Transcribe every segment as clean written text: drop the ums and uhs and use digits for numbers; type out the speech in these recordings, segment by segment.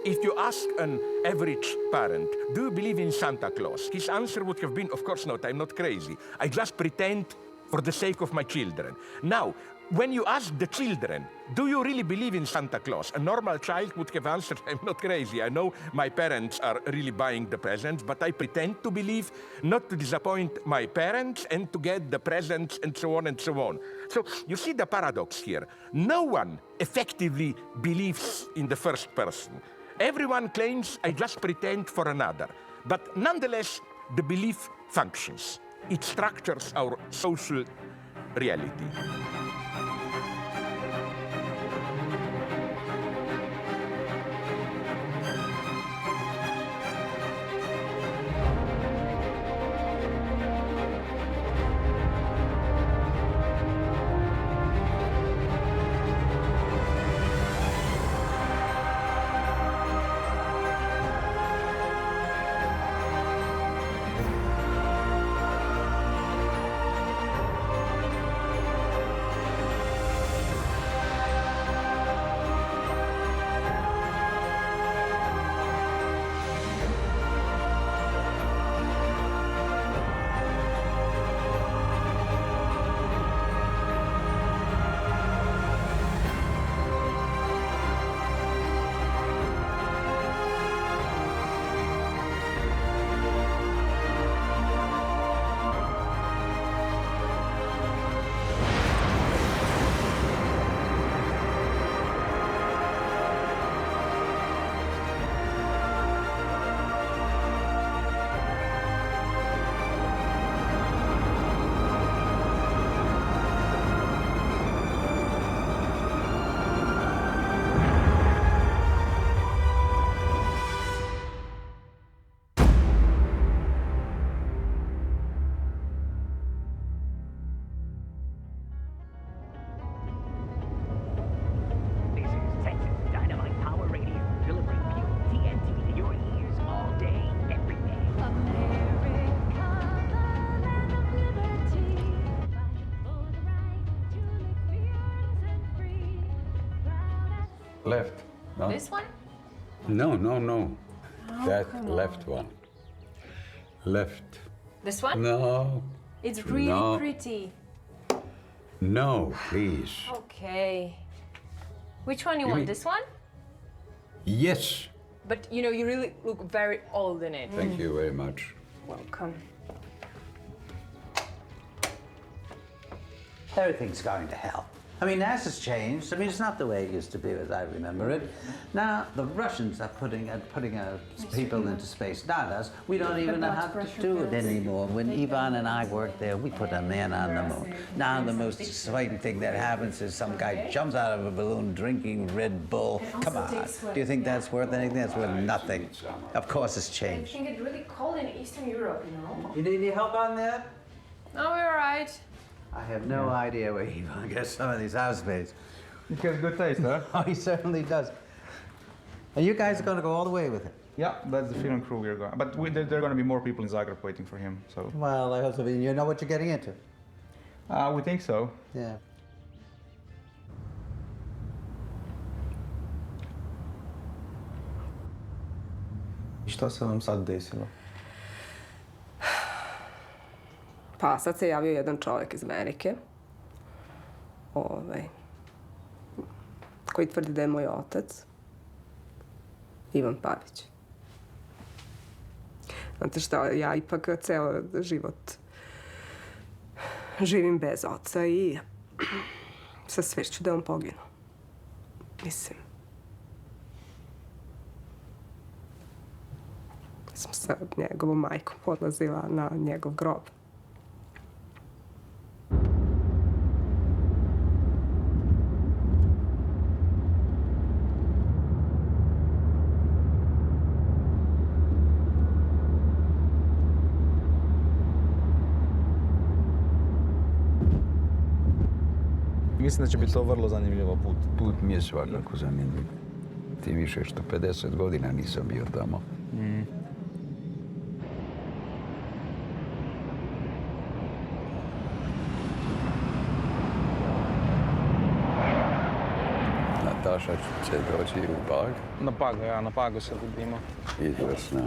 If you ask an average parent, do you believe in Santa Claus? His answer would have been, of course not, I'm not crazy. I just pretend for the sake of my children. Now, when you ask the children, do you really believe in Santa Claus? A normal child would have answered, I'm not crazy. I know my parents are really buying the presents, but I pretend to believe not to disappoint my parents and to get the presents and so on and so on. So you see the paradox here. No one effectively believes in the first person. Everyone claims, I just pretend for another. But nonetheless, the belief functions. It structures our social reality. Left. No? This one? No, no, no. Oh, That left one. Left. This one? No. It's really No. pretty. No, please. Okay. Which one you You want? mean- This one? Yes. But you know, you really look very old in it. Thank you very much. Welcome. Everything's going to hell. I mean, NASA's changed. I mean, it's not the way it used to be as I remember it. Now, the Russians are putting people into space, not us. We don't even know how to do it anymore. When Ivan and I worked there, we put a man on the moon. Now, the most exciting thing that happens is some guy jumps out of a balloon drinking Red Bull. Come on. Do you think that's worth anything? That's worth nothing. Of course, it's I changed. think it's really cold in Eastern Europe, you know? You need any help on that? No, we're all right. I have no idea where Ivan gets some of these housemates. He has good taste, huh? Oh, he certainly does. And you guys are going to go all the way with it. Yeah, that's the film crew we're going. But there are going to be more people in Zagreb waiting for him. So Well, I hope so. You know what you're getting into. we think so. Yeah. Šta se vam sad desilo? Pa sad se javio jedan čovjek iz Amerike, koji tvrdi da je moj otac, Ivan Pavić. Znate šta, ja ipak ceo život živim bez oca i sa svešću da je on poginuo. Mislim, sam sa njegovom majkom odlazila na njegov grob. Mislim da će biti to vrlo zanimljivo put. Put mi je svakako zanimljiv. Tim više što 50 godina nisam bio tamo. Nataša će doći u Pag. Na Pagu, ja, na Pagu se vidimo. Izvrsno.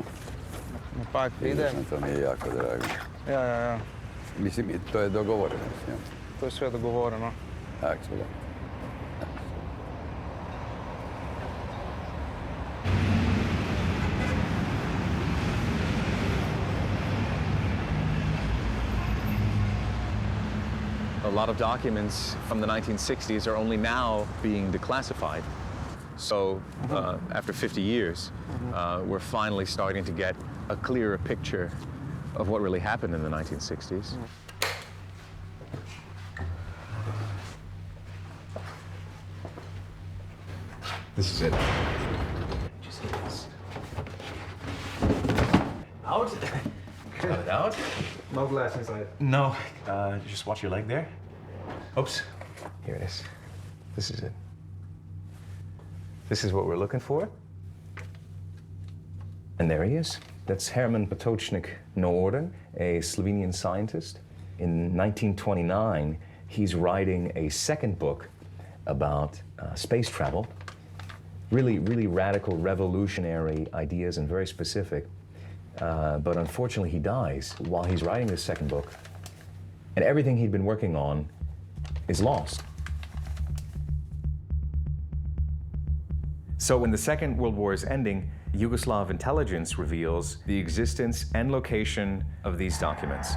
Na Pag idem. Izvrsno, to mi je jako drago. Ja. Mislim, i to je dogovoreno s njom. To je sve dogovoreno. Excellent. A lot of documents from the 1960s are only now being declassified. So after 50 years, we're finally starting to get a clearer picture of what really happened in the 1960s. This is it. Just get this. Out. Cut it out. No glass inside. No, just watch your leg there. Oops. Here it is. This is it. This is what we're looking for. And there he is. That's Herman Potočnik Noorden, a Slovenian scientist. In 1929, he's writing a second book about space travel. Really radical, revolutionary ideas and very specific. But unfortunately, he dies while he's writing this second book. And everything he'd been working on is lost. So when the Second World War is ending, Yugoslav intelligence reveals the existence and location of these documents.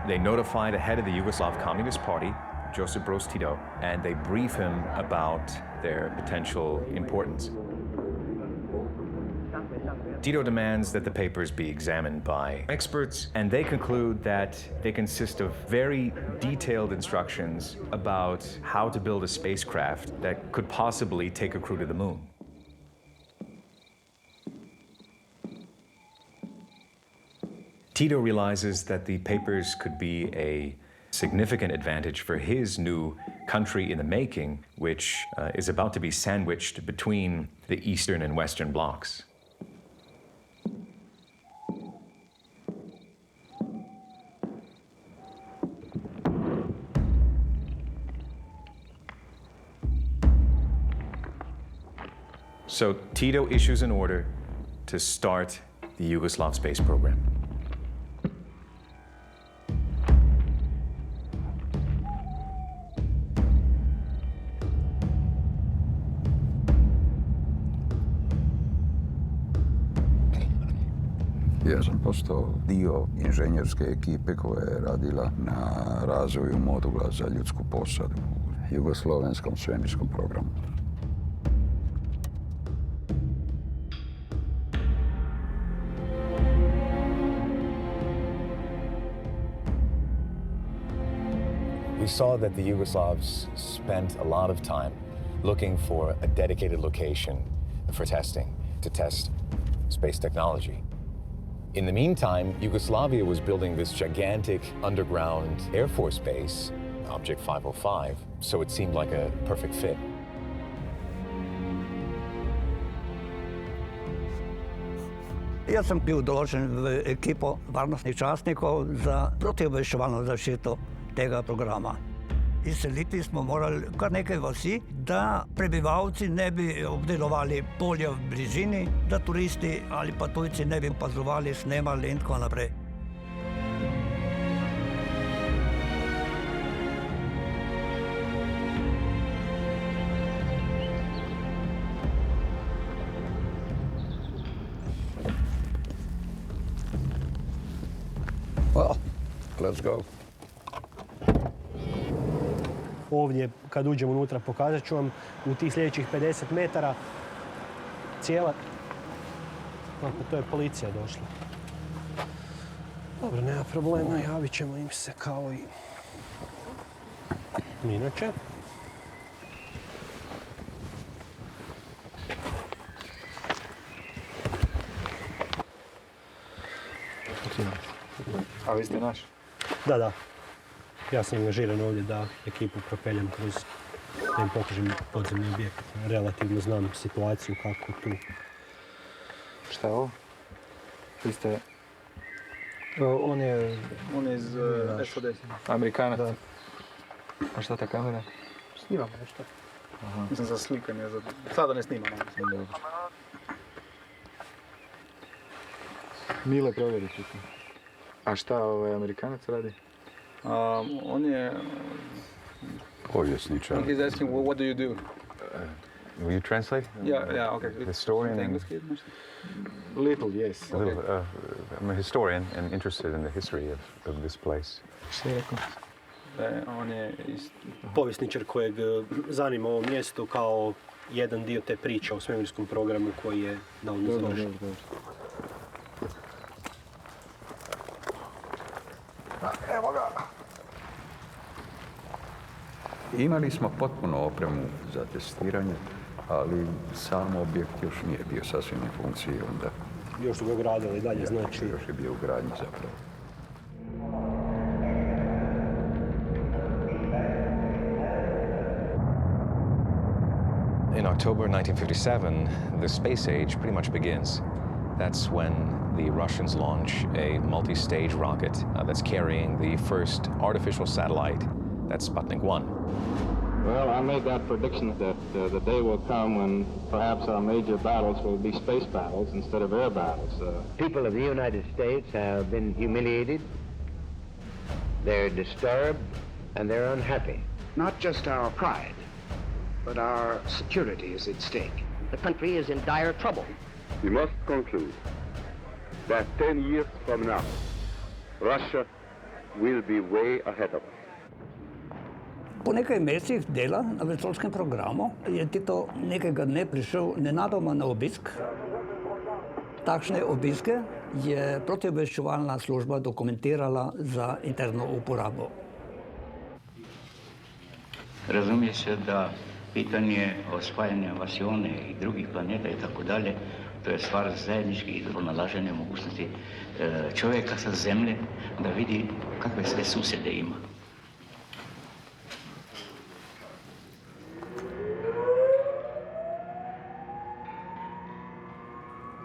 They notify the head of the Yugoslav Communist Party, Josip Broz Tito, and they brief him about their potential importance. Tito demands that the papers be examined by experts, and they conclude that they consist of very detailed instructions about how to build a spacecraft that could possibly take a crew to the moon. Tito realizes that the papers could be a significant advantage for his new country in the making, which is about to be sandwiched between the Eastern and Western blocs. So Tito issues an order to start the Yugoslav space program. Ja sam postao dio inženjerske ekipe koja je radila na razvoju modula za ljudsku posadu u jugoslovenskom svemirskom programu. We saw that the Yugoslavs spent a lot of time looking for a dedicated location for testing, to test space technology. In the meantime, Yugoslavia was building this gigantic underground Air Force base, Object 505, so it seemed like a perfect fit. Ja sam bil določen v ekipo varnostnih častnikov za protiobveščevalno zaščito tega programa. Izseliti smo morali kar nekaj vasi, da prebivalci ne bi obdelovali polja v bližini, da turisti ali pa tujci ne bi opazovali, snemali in tako naprej. Well, let's go. Ovdje, kad uđemo unutra, pokazat ću vam u tih sljedećih 50 metara cijela... To je policija došla. Dobro, nema problema, javit ćemo im se kao i inače. A vi ste naš? Da. Ja sam angažiran ovdje da ekipu propeljam kroz, da im pokažem podzemni objekt. Relativno znam situaciju kako tu. Šta je ovo? Vi ste... On je iz SAD. Amerikanac? Da. A šta ta kamera? Snimamo nešto. Mislim, za slikanje, sada ne snimam. Mile, provjeri ću to. A šta Amerikanac radi? On je... Povjesničar. He's asking, what do you do? Will you translate? Yeah, okay. Historian. Little, yes. A little, I'm a historian and interested in the history of this place. Što je rekao? On je Povjesničar kojeg zanima ovo mjesto kao jedan dio te priče o svemirskom programu koji je davno završen. Evo ga! Imali smo potpuno opremu za testiranje, ali sam objekt još nije bio sasvim u funkciji onda. Još su ga gradili dalje, znači... Još je bio u gradnji zapravo. In October 1957, the space age pretty much begins. That's when the Russians launch a multi-stage rocket that's carrying the first artificial satellite. That's Sputnik 1. Well, I made that prediction that the day will come when perhaps our major battles will be space battles instead of air battles. People of the United States have been humiliated, they're disturbed, and they're unhappy. Not just our pride, but our security is at stake. The country is in dire trouble. We must conclude that 10 years from now, Russia will be way ahead of us. Po nekaj mesecih dela na vesoljskem programu je Tito nekega dne prišel nenadoma na obisk. Takšne obiske je protiobveščevalna služba dokumentirala za interno uporabo. Razumije se da pitanje osvajanja Vasione i drugih planeta i tako dalje, to je stvar zajedničkih pronalaženja mogućnosti čovjeka sa zemlje da vidi kakve sve susjede ima.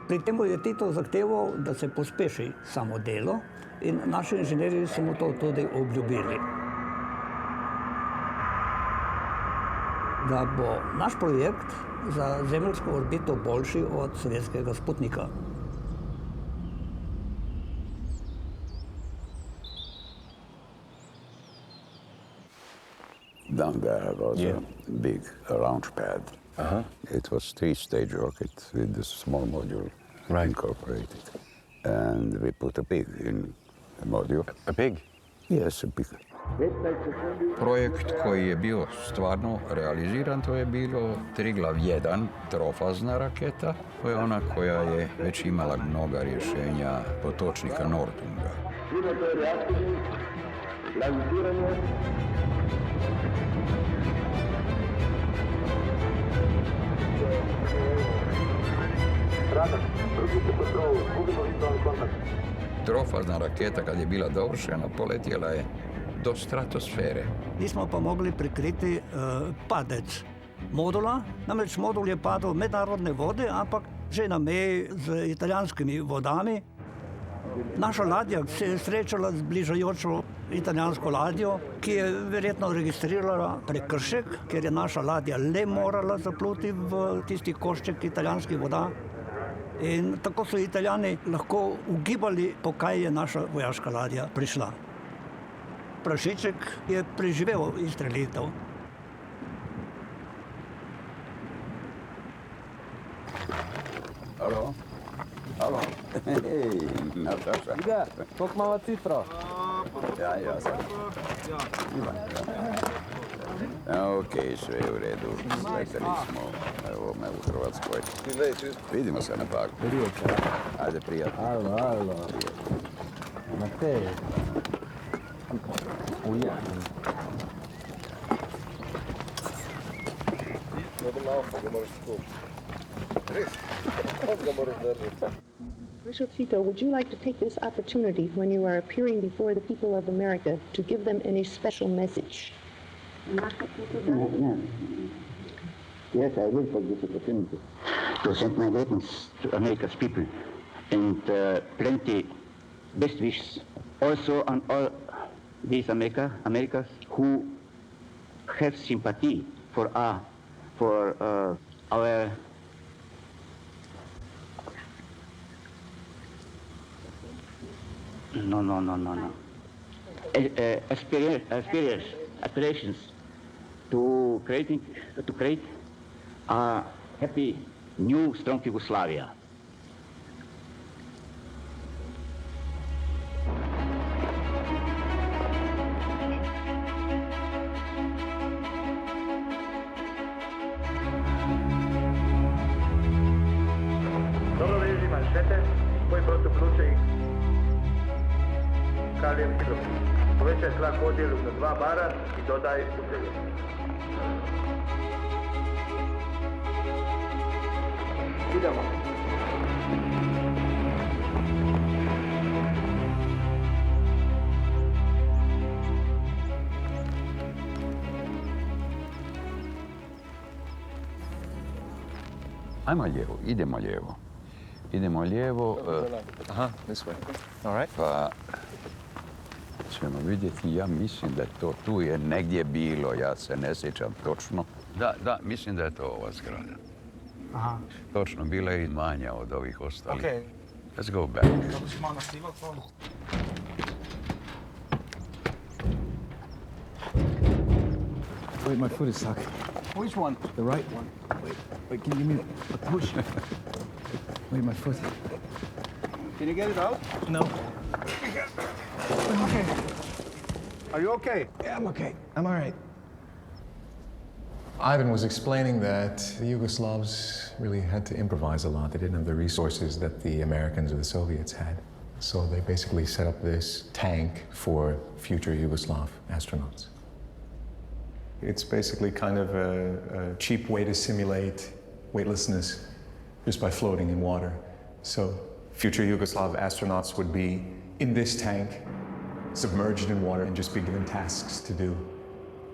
Pri temu je Tito zahteval, da se pospeši samo delo in naši inženirji so mu to tudi obljubili. Da bo naš projekt za zemeljsko orbito boljši od sovjetskega Sputnika. Down there was a big launch pad. It was 3-stage rocket with the small module incorporated. And we put a pig in the module. A pig? Yes, a pig. Projekt koji je bio stvarno realiziran, to je bilo Triglav 1 trofazna raketa. To je ona koja je već imala mnoga rješenja potočnika Nordunga. Trofazna raketa kad je bila dovršena poletjela je do stratosfere. Nismo pa mogli prikriti padec modula, namreč modul je padel v mednarodne vode, ampak že na meji z italijanskimi vodami. Naša ladja se je srečala z bližajočo italijansko ladjo, ki je verjetno registrirala prekršek, ker je naša ladja le morala zapluti v tisti košček italijanskih voda. In tako so Italijani lahko ugibali, po kaj je naša vojaška ladja prišla. Prašiček je preživel izstrelitev. Halo? Halo? Hej, Nataša. Igor, koliko mala cifra? Ja sam. Ivan. Okej, sve je u redu. Sleteli smo ovome u Hrvatskoj. Vidimo se na parku. Ajde, prijatno. Alo. Na te. Bishop Tito, would you like to take this opportunity when you are appearing before the people of America to give them any special message? Yes, I will take this opportunity to send my greetings to America's people and plenty best wishes. Also on all these Americas who have sympathy for our for our no. Aspirations to create a happy, new, strong Yugoslavia. Dobro veži manšete, koji protu pluće i kalijem hidroksid. Povećaj tlak odjelu na 2 bara i dodaj ugljen. Idemo. Ajmo lijevo, idemo lijevo. Aha, this way. All right. Pa ćemo vidjeti, ja mislim da to tu je negdje bilo, ja se ne sjećam točno. Da, mislim da je to ova zgrada. Aha. Točno, bila je i manja od ovih ostalih. Okay. Let's go back. Wait, my foot is stuck. Which one? The right one. Wait, can you give me a push? Wait, my foot. Can you get it out? No. Okay. Are you okay? Yeah, I'm okay. I'm all right. Ivan was explaining that the Yugoslavs really had to improvise a lot. They didn't have the resources that the Americans or the Soviets had. So they basically set up this tank for future Yugoslav astronauts. It's basically kind of a cheap way to simulate weightlessness just by floating in water. So future Yugoslav astronauts would be in this tank, submerged in water, and just be given tasks to do.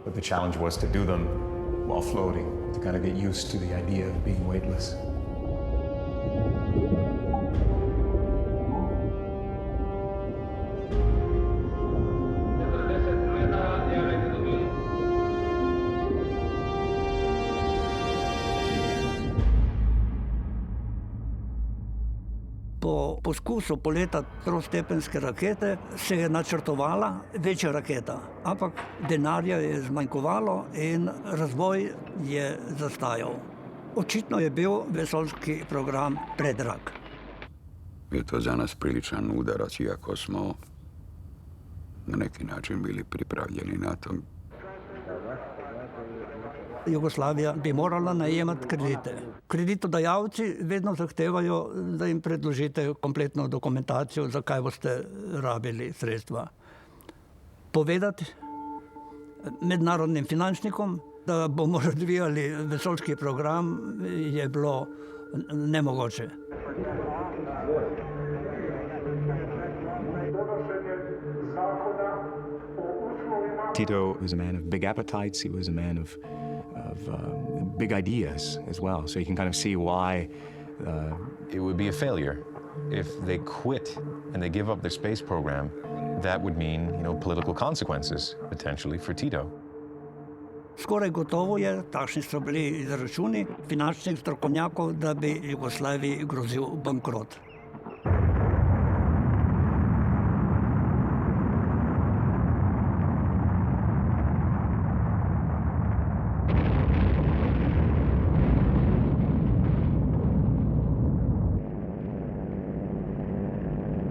But the challenge was to do them while floating, to kind of get used to the idea of being weightless. Po poskusu poleta trostepenske rakete se je načrtovala večja raketa, ampak denarja je zmanjkovalo in razvoj je zastajal. Očitno je bil vesoljski program predrag. Je to za nas priličan udarac, iako smo na neki način bili pripravljeni na to. Jugoslavija bi morala najemati kredite. Kreditodajalci vedno zahtevajo, da jim predložite kompletno dokumentacijo, zakaj boste rabili sredstva. Povedati mednarodnim finančnikom, da bomo razvijali vesoljski program, je bilo nemogoče. Tito was a man of big appetites. He was a man of big ideas as well. So you can kind of see why it would be a failure if they quit and they give up their space program. That would mean, political consequences potentially for Tito. Skoraj gotovo je, takšni so bili izračuni finančnih strokovnjakov, da bi Jugoslaviji grozil bankrot.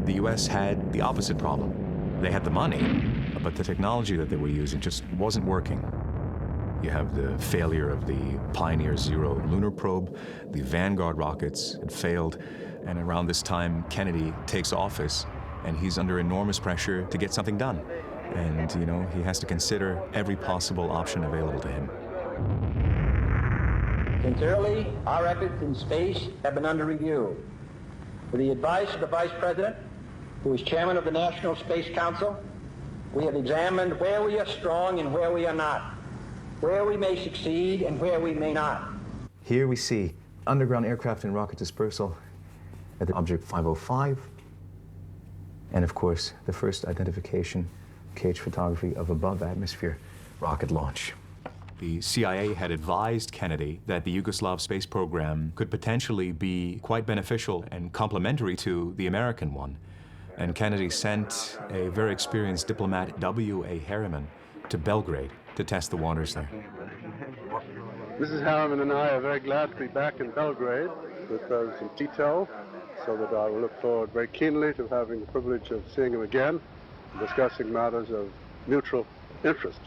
The US had the opposite problem. They had the money, but the technology that they were using just wasn't working. You have the failure of the Pioneer Zero lunar probe. The Vanguard rockets had failed. And around this time, Kennedy takes office, and he's under enormous pressure to get something done. And, he has to consider every possible option available to him. Since early, our efforts in space have been under review. With the advice of the Vice President, who is chairman of the National Space Council, we have examined where we are strong and where we are not, where we may succeed and where we may not. Here we see underground aircraft and rocket dispersal at the object 505, and of course, the first identification, cage photography of above atmosphere rocket launch. The CIA had advised Kennedy that the Yugoslav space program could potentially be quite beneficial and complementary to the American one. And Kennedy sent a very experienced diplomat, W.A. Harriman, to Belgrade to test the waters there. Mrs. Harriman and I are very glad to be back in Belgrade with President Tito, so that I will look forward very keenly to having the privilege of seeing him again and discussing matters of mutual interest.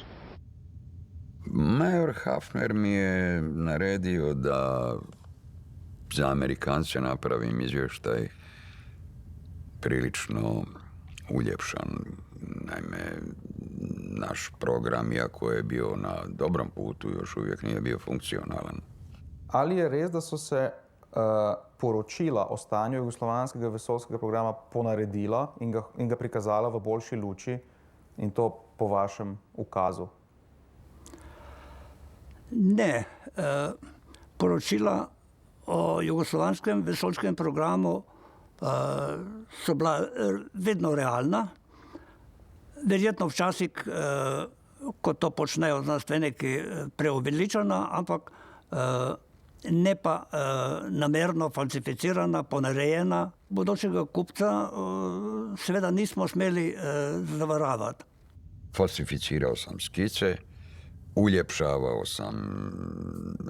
Major Hafner mi je naredio da za Amerikance napravim izvještaj prilično uljepšan. Naime, naš program, iako je bio na dobrom putu, još uvijek nije bio funkcionalan. Ali je res, da so se poročila o stanju jugoslovanskega vesoljskega programa ponaredila in ga prikazala v boljši luči, in to po vašem ukazu? Ne. Poročila o jugoslovanskem vesoljskem programu so bila vedno realna. Verjetno včasih, ko to počnejo znanstveniki, preuveličana, ampak ne pa namerno falsificirana, ponarejena. Bodočega kupca seveda nismo smeli zavaravati. Falsificirao sam skice, uljepšavao sam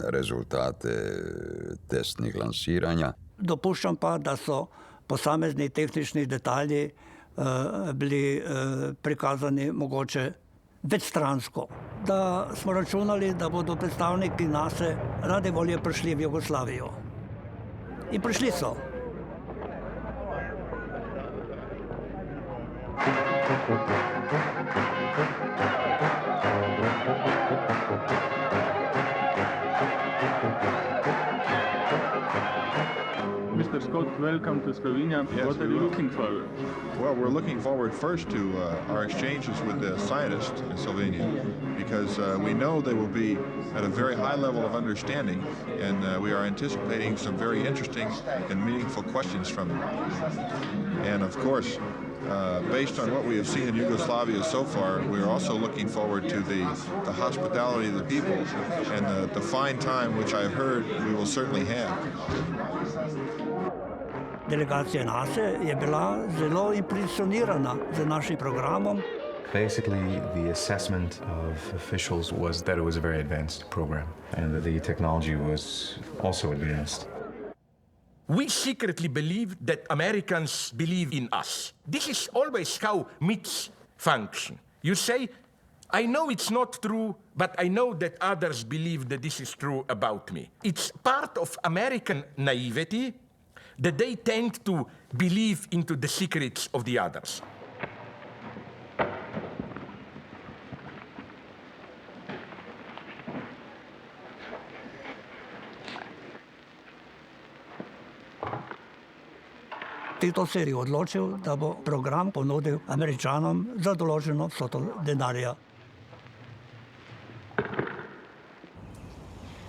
rezultate testnih lansiranja. Dopuščam pa, da so posamezni tehnični detalji bili prikazani mogoče večstransko. Da smo računali, da bodo predstavniki NASA rade volje prišli v Jugoslavijo. In prišli so. Mr. Scott, welcome to Slovenia. Yes, what are you looking forward? Well, we're looking forward first to our exchanges with the scientists in Slovenia, because we know they will be at a very high level of understanding, and we are anticipating some very interesting and meaningful questions from them. And of course, based on what we have seen in Yugoslavia so far, we are also looking forward to the hospitality of the people and the fine time, which I've heard we will certainly have. Delegacija NASA je bila zelo impresionirana z našim programom. Basically, the assessment of officials was that it was a very advanced program and that the technology was also advanced. We secretly believe that Americans believe in us. This is always how myths function. You say, I know it's not true, but I know that others believe that this is true about me. It's part of American naivety that they tend to believe into the secrets of the others. Tito se je odločil, da bo program ponudil Američanom za določeno vsoto denarja.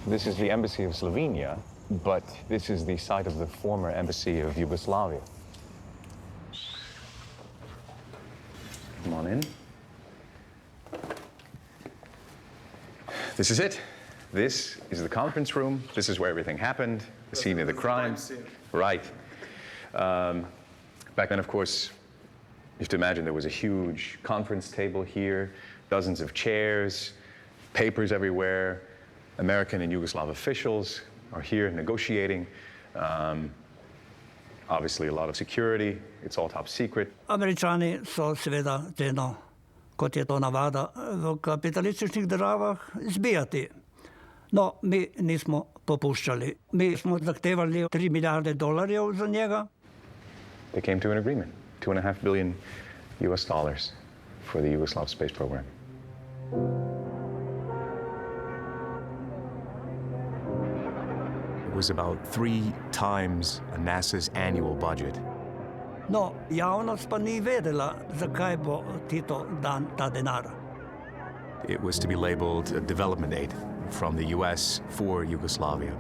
This is the embassy of Slovenia, but this is the site of the former embassy of Yugoslavia. Come on in. This is it. This is the conference room. This is where everything happened, the scene of the crime. Right. Back then, of course, you have to imagine there was a huge conference table here, dozens of chairs, papers everywhere. American and Yugoslav officials are here negotiating. Obviously, a lot of security. It's all top secret. Američani so seveda tedno, kot je to navada v kapitalističnih državah, zbijati. No, mi nismo popuščali. Mi smo zahtevali $3 milijarde za njega. They came to an agreement, $2.5 billion for the Yugoslav space program. It was about 3 times NASA's annual budget. No, javnost pa ni vedela, zakaj bo Tito dan ta denar. It was to be labeled development aid from the US for Yugoslavia.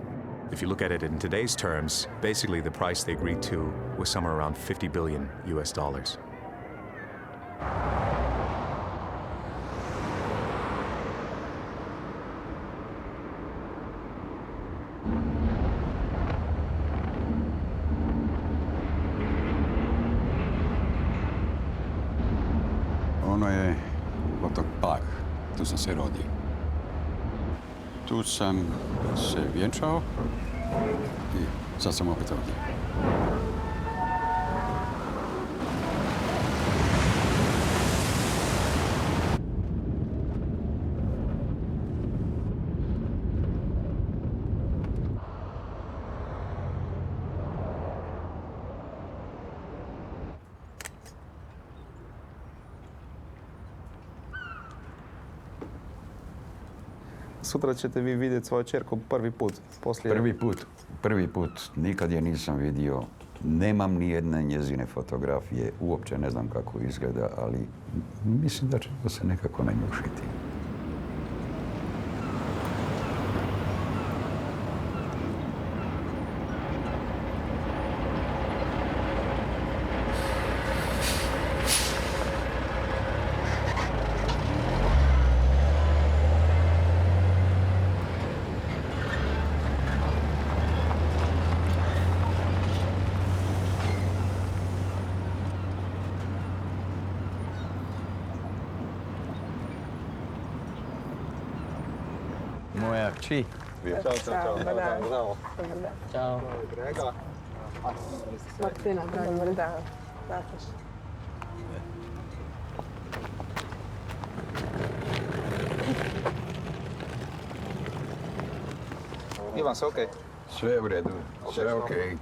If you look at it in today's terms, basically the price they agreed to was somewhere around $50 billion. Ono je otok Pag, tu sam se rodio. Tu sam se vjenčao i sad sam opet ovdje. Sutra ćete vi vidjeti svoju čerku prvi put. Poslije... Prvi put. Nikad je nisam vidio. Nemam ni jedne njezine fotografije. Uopće ne znam kako izgleda, ali mislim da će se nekako nanjušiti. Moja kći. Ćao, dobar dan. Ćao. Grega. Martina, dobar dan. Zataš. Ivan, sve okej? Sve u redu, sve okej.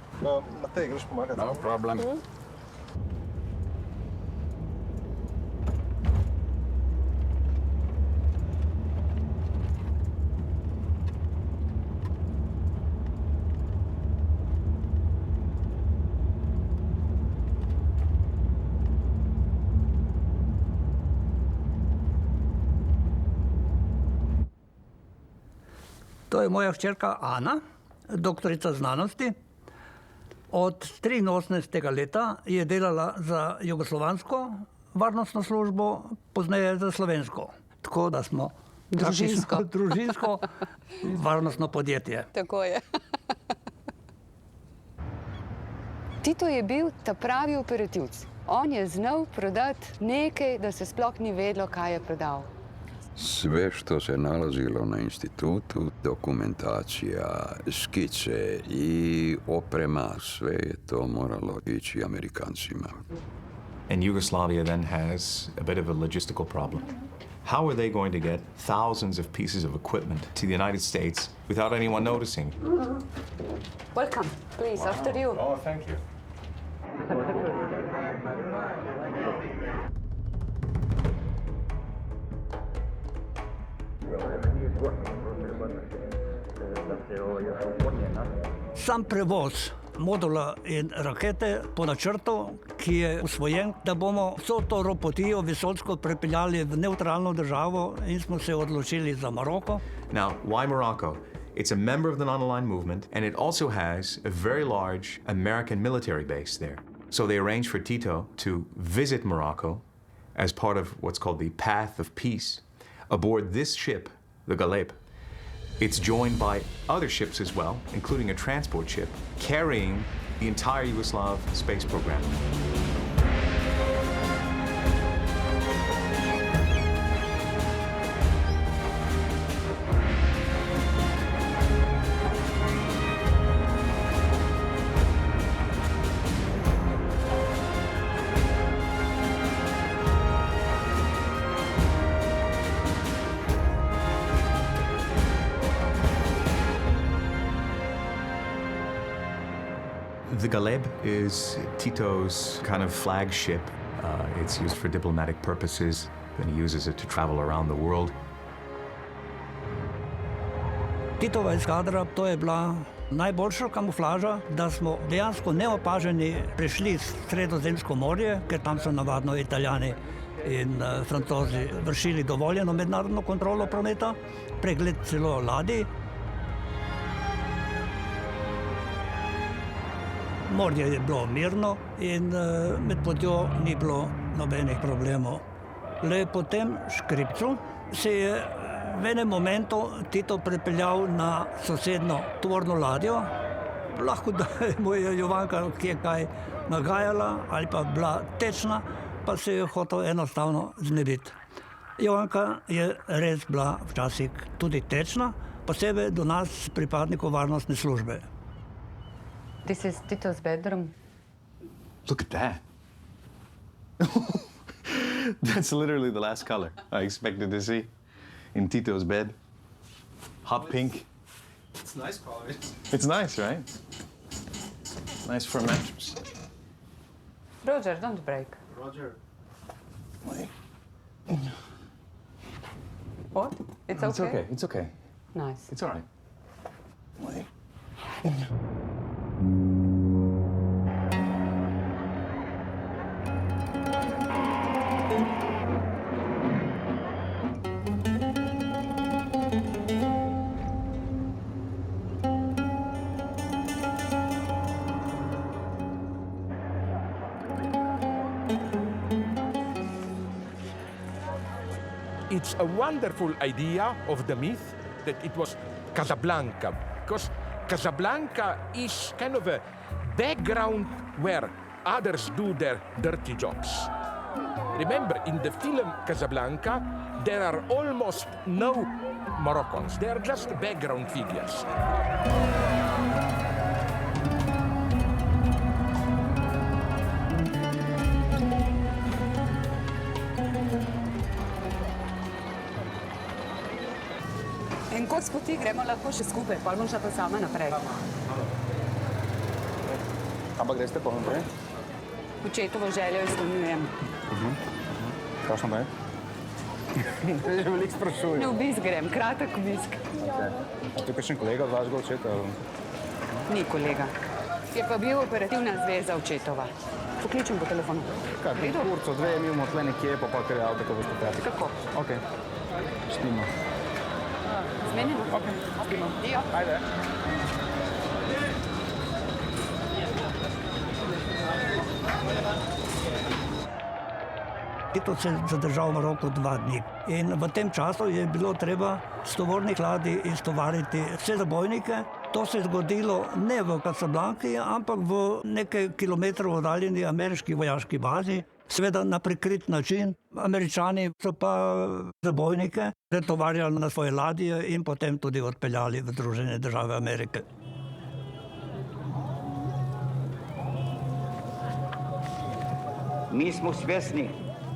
Matej, greš pomagati? No problem. To je moja hčerka Ana, doktorica znanosti. Od 83. leta je delala za jugoslovansko varnostno službo, pozneje za slovensko. Tako da smo družinsko varnostno podjetje. Tako je. Tito je bil ta pravi operativc. On je znal prodati nekaj, da se sploh ni vedelo, kaj je prodal. Sve što se nalazilo na institutu, dokumentacija, skice i oprema, sve je to moralo ići Amerikancima. And Yugoslavia then has a bit of a logistical problem. How are they going to get thousands of pieces of equipment to the United States without anyone noticing? Welcome, please, after you. Oh, thank you. Sam prevoz modula in rakete po načrtu, ki je usvojen, da bomo vso to ropotijo vesoljsko prepeljali v nevtralno državo in smo se odločili za Maroko. Now, why Morocco? It's a member of the non-aligned movement, and it also has a very large American military base there. So they arranged for Tito to visit Morocco as part of what's called the Path of Peace. Aboard this ship, the Galeb, it's joined by other ships as well, including a transport ship, carrying the entire Yugoslav space program. The Galeb is Tito's kind of flagship. It's used for diplomatic purposes, and he uses it to travel around the world. Titova eskadra, to je bila najboljša kamuflaža, da smo dejansko neopaženi prišli s Sredozemsko morje, ker tam so navadno Italijani in Francozi vršili dovoljeno mednarodno kontrolo prometa, pregled celo ladij. Morje je bilo mirno in med potjo ni bilo nobenih problemov. Le po tem škripcu se je v enem momentu Tito prepeljal na sosedno tovorno ladjo. Lahko da mu je Jovanka kje kaj nagajala ali pa bila tečna, pa se je hotel enostavno znebiti. Jovanka je res bila včasih tudi tečna, posebej do nas, pripadnikov varnostne službe. This is Tito's bedroom. Look at that. That's literally the last color I expected to see in Tito's bed. Hot pink. It's nice color. It's nice, right? Nice for a mattress. Roger, don't break. Roger. Wait. What? It's okay? It's okay. It's okay. Nice. It's all right. Wait. It's a wonderful idea of the myth that it was Casablanca, because Casablanca is kind of a background where others do their dirty jobs. Remember, in the film Casablanca, there are almost no Moroccans. They are just background figures. En kot spoti gremo lahko še skupaj, pa bom šla pa sama naprej. Kam pa greste pa naprej? Očetovo željo izpolnjujem. Kakšno pa je? Že veliko sprašujem. Na obisk grem, kratek obisk. A tu je kakšen kolega od vašega očeta? Ni kolega. Je pa bil operativna zveza očetova. Pokličem po telefonu. Kaj, kurco, dve mi bomo tle nekje, pa kar je avto, ko boste prati. Kako? Ok, štimo. Zmenimo? Ok, spimo. Dio. Ajde. Tito se je zadržal v Maroku 2 dni in v tem času je bilo treba s tovornih ladij istovariti vse zabojnike. To se je zgodilo ne v Casablanki, ampak v nekaj kilometrov oddaljeni ameriški vojaški bazi. Seveda na prikrit način. Američani so pa zabojnike pretovarjali na svoje ladje in potem tudi odpeljali v Združene države Amerike. Mi smo svjesni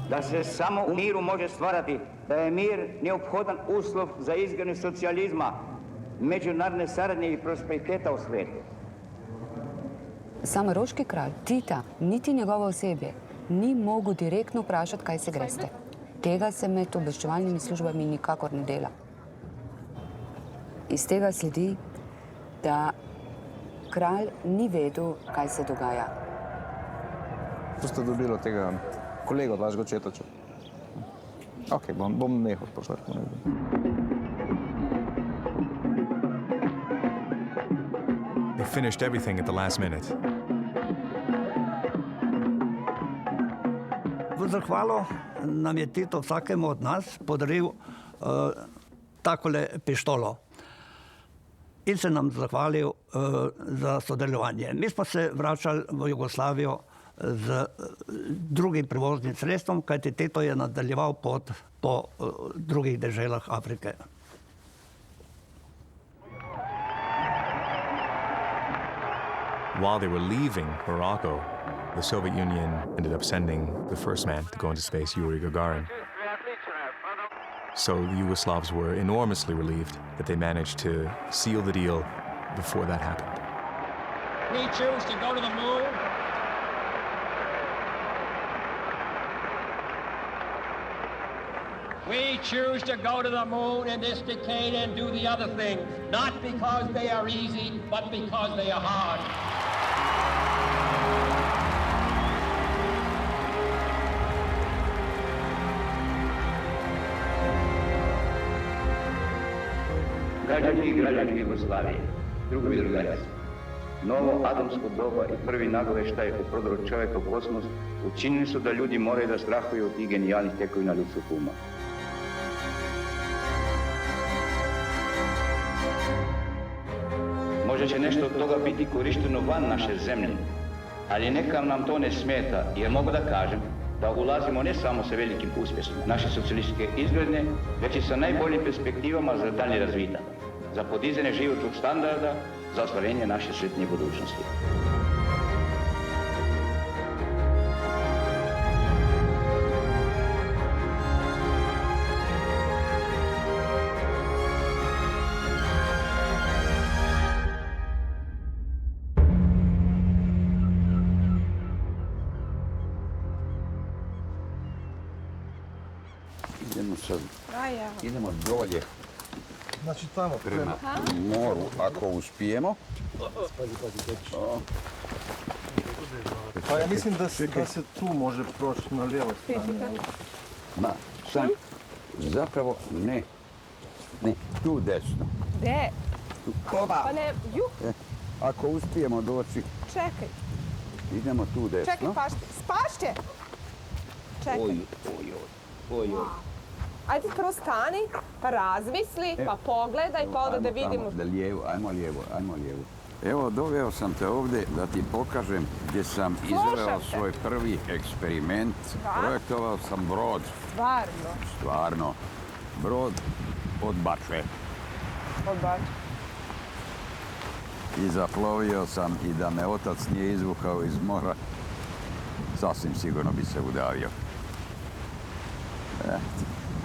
da se samo u miru može stvarati, da je mir neophodan uslov za izgradnju socijalizma, međunarodne saradnje i prosperiteta u svijetu. Sam maroški kralj Tita, niti njegovo osebje, ni mogel direktno vprašati, kaj se greste. Tega se med obveščevalnimi službami nikakor ne dela. Iz tega sledi, da kralj ni vedel, kaj se dogaja. To ste dobili od tega kolega od vašega očeta? Ok, bom nehal spraševati. They finished everything at the last minute. V zahvalo nam je Tito vsakemu od nas podaril takole pištolo in se nam zahvalil za sodelovanje. Mi smo se vračali v Jugoslavijo z drugim prevoznim sredstvom, kajti Tito je nadaljeval pot po drugih deželah Afrike. While they were leaving Morocco, the Soviet Union ended up sending the first man to go into space, Yuri Gagarin. So the Yugoslavs were enormously relieved that they managed to seal the deal before that happened. We choose to go to the moon. We choose to go to the moon in this decade and do the other things, not because they are easy, but because they are hard. Građani i građani Jugoslavije, drugovi i drugarice, novo atomsko doba i prvi nagoveštaj o prodoru čovjeka u kosmos učinili su da ljudi moraju da strahuju od tih genijalnih tekovina ljudskog uma. Možda će nešto od toga biti korišteno van naše zemlje, ali neka nam to ne smeta, jer mogu da kažem da ulazimo ne samo sa velikim uspjesima naše socijalističke izgledne, već i sa najboljim perspektivama za dalji razvitak, za podizanje životnog standarda, za ostvarenje naše sretnije budućnosti. Idemo dolje. Znači tamo prema moru, ako uspijemo. Pa ja mislim da se tu može proći na lijevo stranu. Ma, sam, zapravo ne. Ne, tu desno. Gde? Pa ne, Ako uspijemo doći, čekaj. idemo tu desno. Čekaj, spašće! Čekaj. Oj. Ajde prvo stani, pa razmisli, pa pogledaj, pa onda da vidimo. Ajmo lijevo. Evo, doveo sam te ovdje da ti pokažem gdje sam izveo svoj prvi eksperiment. Projektovao sam brod. Stvarno. Brod od bačve. I zaplovio sam i da me otac nije izvukao iz mora, sasvim sigurno bi se udavio.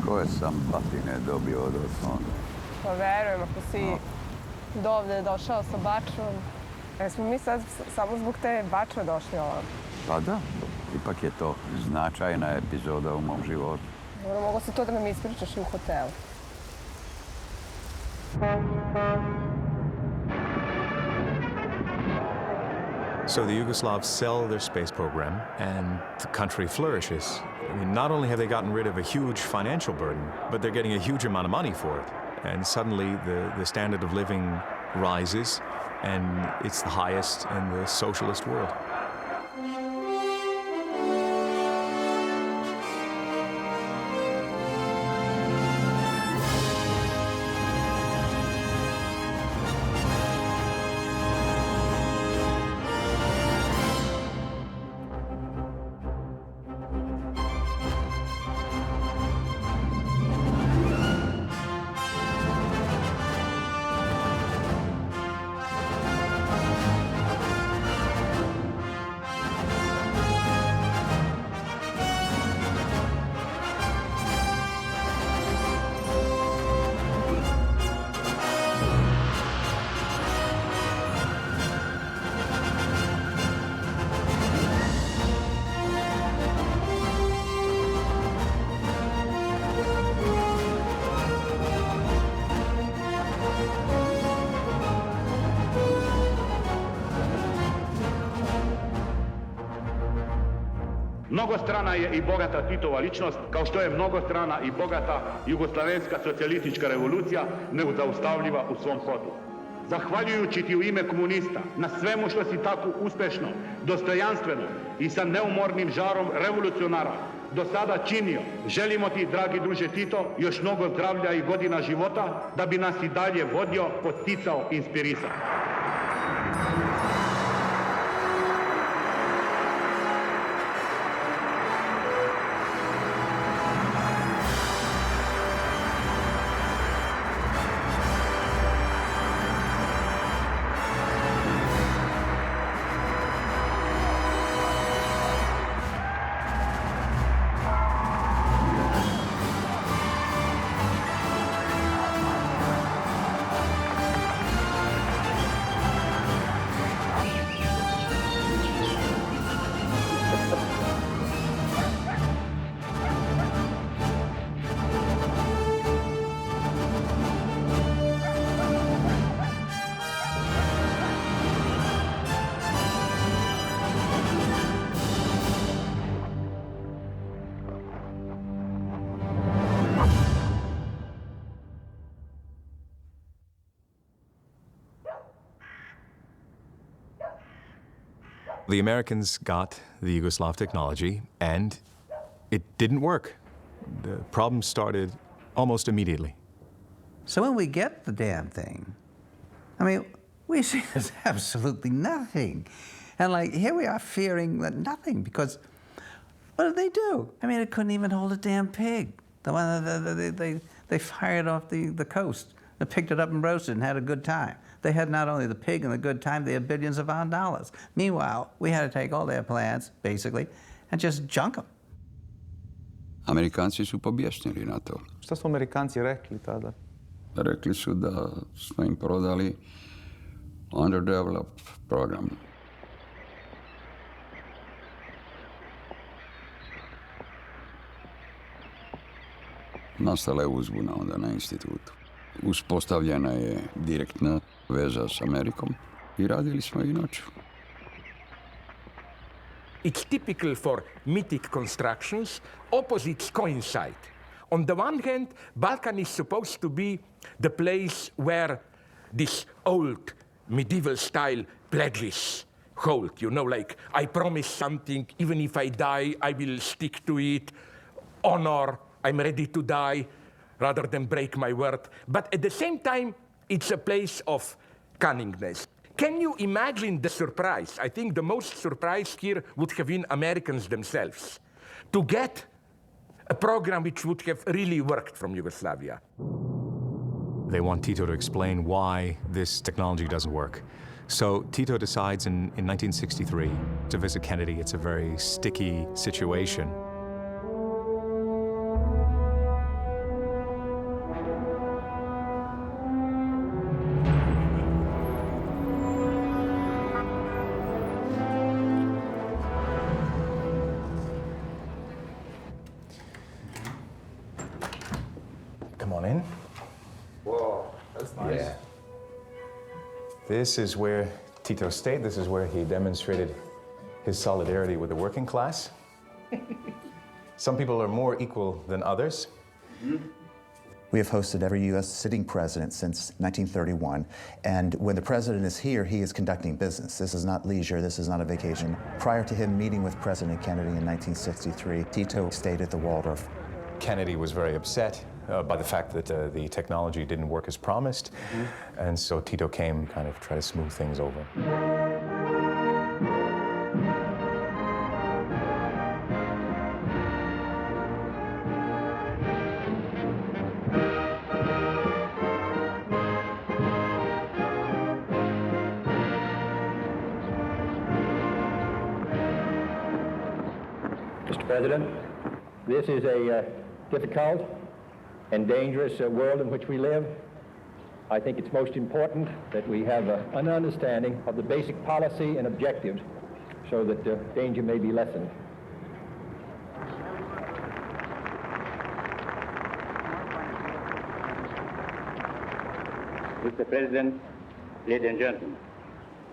Koje sam batine dobio od osnovne. Pa verujem, ako si dovde došao sa bačvom. Smo mi sad samo zbog te bačve došli ovdje. Pa da, ipak je to značajna epizoda u mom životu. Mogo si to da nam ispričaš i u hotelu. So the Yugoslavs sell their space program and the country flourishes. I mean, not only have they gotten rid of a huge financial burden, but they're getting a huge amount of money for it. And suddenly the standard of living rises, and it's the highest in the socialist world. Mnogostrana je i bogata Titova ličnost, kao što je mnogostrana i bogata jugoslavenska socijalistička revolucija nezaustavljiva u svom hodu. Zahvaljujući ti u ime komunista na svemu što si tako uspešno, dostojanstveno i sa neumornim žarom revolucionara do sada činio, želimo ti, dragi druže Tito, još mnogo zdravlja i godina života da bi nas i dalje vodio, poticao, inspirisao. The Americans got the Yugoslav technology, and it didn't work. The problem started almost immediately. So when we get the damn thing, I mean, we see there's absolutely nothing. And like, here we are fearing that nothing, because What did they do? I mean, it couldn't even hold a damn pig. The one that they fired off the coast. They picked it up and roasted and had a good time. They had not only the pig and the good time, they had billions of dollars. Meanwhile, we had to take all their plans, basically, and just junk them. Amerikanci su pobjesnili na to. Šta su Amerikanci rekli tada? Rekli su da smo im prodali underdeveloped program. Nastala je uzbuna onda na institutu. Uspostavljena je direktna veza s Amerikom i radili smo i noću. It's typical for mythic constructions. Opposites coincide. On the one hand, Balkan is supposed to be the place where this old medieval style pledges hold. You know, like, I promise something, even if I die, I will stick to it. Honor, I'm ready to die, rather than break my word. But at the same time, it's a place of cunningness. Can you imagine the surprise? I think the most surprise here would have been Americans themselves, to get a program which would have really worked from Yugoslavia. They want Tito to explain why this technology doesn't work. So Tito decides in 1963 to visit Kennedy. It's a very sticky situation. Come on in. Whoa, that's nice. Yeah. This is where Tito stayed. This is where he demonstrated his solidarity with the working class. Some people are more equal than others. We have hosted every U.S. sitting president since 1931, and when the president is here, he is conducting business. This is not leisure, this is not a vacation. Prior to him meeting with President Kennedy in 1963, Tito stayed at the Waldorf. Kennedy was very upset by the fact that the technology didn't work as promised, and so Tito came kind of try to smooth things over. Mr. President, this is a difficult and dangerous world in which we live. I think it's most important that we have an understanding of the basic policy and objectives so that danger may be lessened. Mr. President, ladies and gentlemen,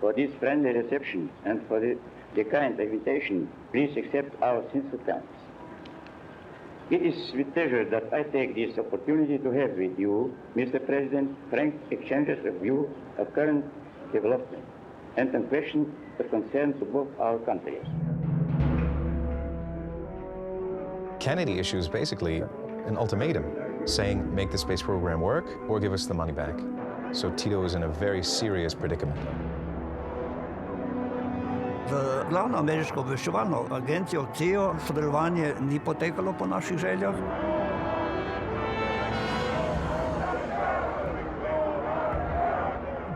for this friendly reception and for the kind invitation, please accept our sincere thanks. It is with pleasure that I take this opportunity to have with you, Mr. President, frank exchanges of view of current development and on questions of concern to both our countries. Kennedy issues basically an ultimatum saying, make the space program work or give us the money back. So Tito is in a very serious predicament. Z glavno ameriško obveščevalno agencijo CIA sodelovanje ni potekalo po naših željah.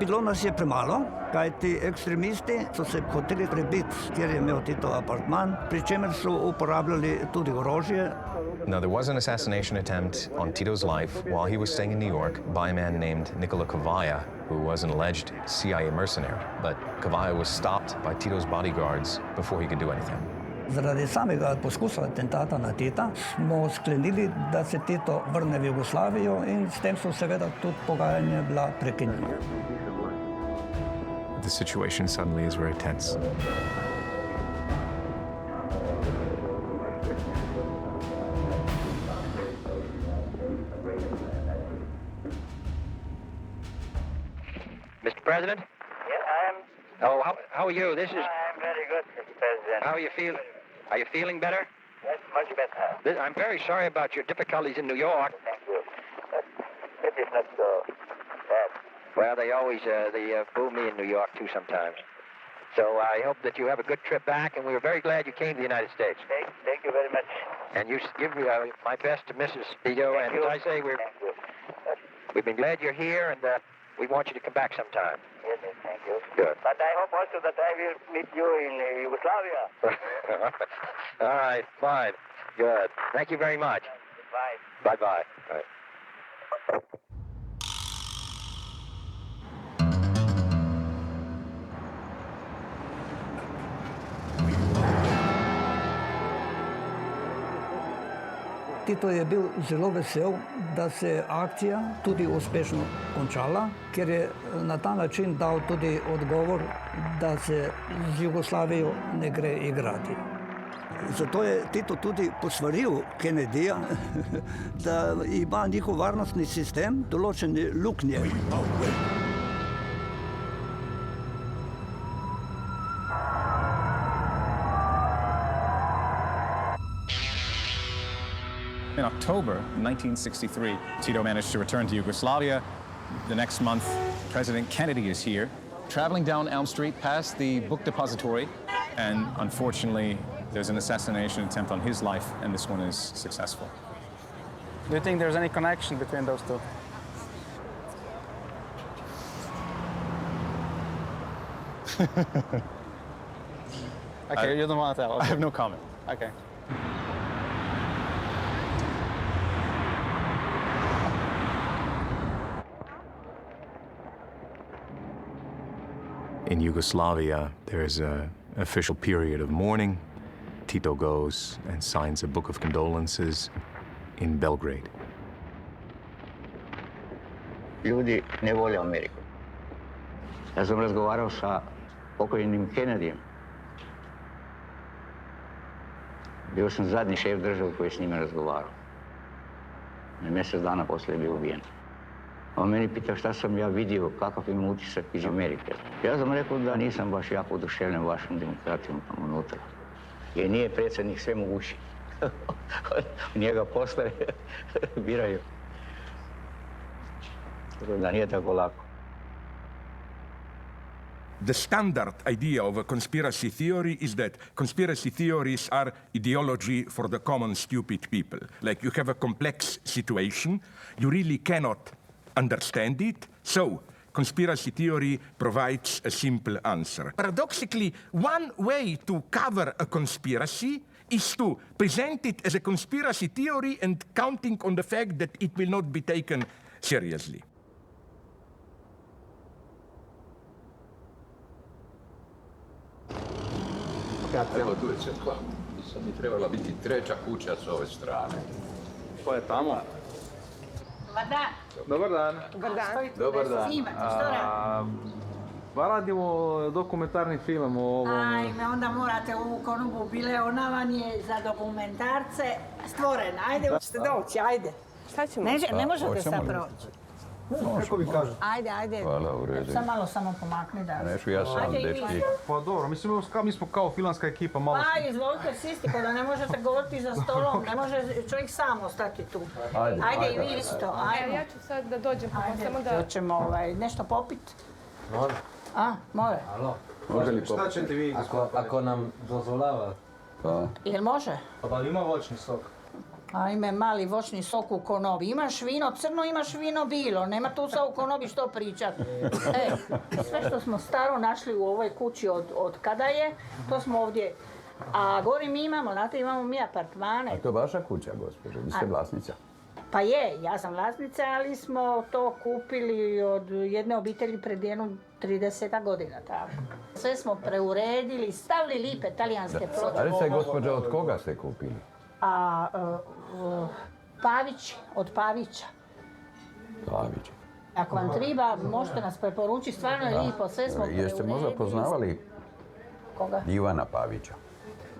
Bilo nas je premalo, kajti ekstremisti so se hoteli prebiti, kjer je imel Tito apartman, pri čemer so uporabljali tudi orožje. Now, there was an assassination attempt on Tito's life while he was staying in New York by a man named Nikola Kavaja, who was an alleged CIA mercenary. But Kavaja was stopped by Tito's bodyguards before he could do anything. Zaradi samega poskusa atentata na Tita smo sklenili, da se Tito vrne v Jugoslavijo in s tem so seveda tudi pogajanja bila prekinjena. The situation suddenly is very tense. Mr. President? Yes, I am. Oh, how are you? This is... I'm very good, Mr. President. How are you feeling? Are you feeling better? Yes, much better. I'm very sorry about your difficulties in New York. Thank you. It is not so bad. Well, they boo me in New York, too, sometimes. So I hope that you have a good trip back, and we were very glad you came to the United States. Thank you very much. And you give my best to Mrs. Tito, and as I say, we've been glad you're here, and we want you to come back sometime. Yes, thank you. Good. But I hope also that I will meet you in Yugoslavia. All right, fine. Good. Thank you very much. Bye. Bye-bye. All right. Tito je bil zelo vesel, da se je akcija tudi uspešno končala, ker je na ta način dal tudi odgovor, da se z Jugoslavijo ne gre igrati. Zato je Tito tudi posvaril Kennedyja, da ima njihov varnostni sistem določene luknje. In October 1963, Tito managed to return to Yugoslavia. The next month, President Kennedy is here, traveling down Elm Street past the book depository, and unfortunately, there's an assassination attempt on his life, and this one is successful. Do you think there's any connection between those two? Okay, you don't want to tell. Okay. I have no comment. Okay. In Yugoslavia, there is an official period of mourning. Tito goes and signs a book of condolences in Belgrade. Ljudi ne vole Ameriku. Ja sam razgovarao sa pokojnim Kennedyjem. Bio sam zadnji šef države koji je s njime razgovarao. Mjesec dana poslije je bio ubijen. On meni pitao šta sam ja vidio, kakav imam utisak iz Amerike. Ja sam rekao da nisam baš jako oduševljen vašom demokratijom tamo unutra. Jer nije predsjednik sve mogući. Njega posle biraju. Da nije tako lako. The standard idea of a conspiracy theory is that conspiracy theories are ideology for the common stupid people. Like you have a complex situation, you really cannot understand it, so conspiracy theory provides a simple answer. Paradoxically, one way to cover a conspiracy is to present it as a conspiracy theory and counting on the fact that it will not be taken seriously. Evo tu je crkva. Sad mi trebala biti treća kuća s ove strane. Ko je tamo? Dobar dan. Dobar dan. Dobar dan. Dobar dan. Snimate, što radite? Pa radimo dokumentarni film o ovom... Ajme, onda morate u konubu bile, ona vam je za dokumentarce stvorena. Ajde, možete doći, ajde. Šta ćemo? Ne možete sad proći. Kako vi kažete? Ajde. Hvala, u redu. Sad malo samo pomakni da... Neću ja sam, dečki. Pa dobro, mi smo kao filmska ekipa, malo... Pa, izvolite, sisti, ko da ne možete govoriti za stolom, ne može čovjek sam ostati tu. Ajde i vi isto, ajmo. Ja ću sad da dođem, samo da... Ajde, hoćemo nešto popiti. Može. A, može. Alo. Može li Šta ćete vi? Ako nam dozvoljava. Pa. Jel može? Pa ima voćni sok. Ajme, mali voćni sok u konobi. Imaš vino crno, imaš vino bilo. Nema tu sa u konobi što pričati. Sve što smo staro našli u ovoj kući od kada je, to smo ovdje. A gori mi imamo, znate, imamo mi apartmane. A to je vaša kuća, gospođo? Vi ste vlasnica? Pa je, ja sam vlasnica, ali smo to kupili od jedne obitelji pred jednu 30 godina, tako. Sve smo preuredili, stavili lipe talijanske ploče. Ali se, gospođo, od koga ste kupili? Pavić, od Pavića. Pavić. Ako vam treba, možete nas preporučiti, stvarno je lipo, sve smo preuredili. Jeste možda poznavali Koga? Ivana Pavića?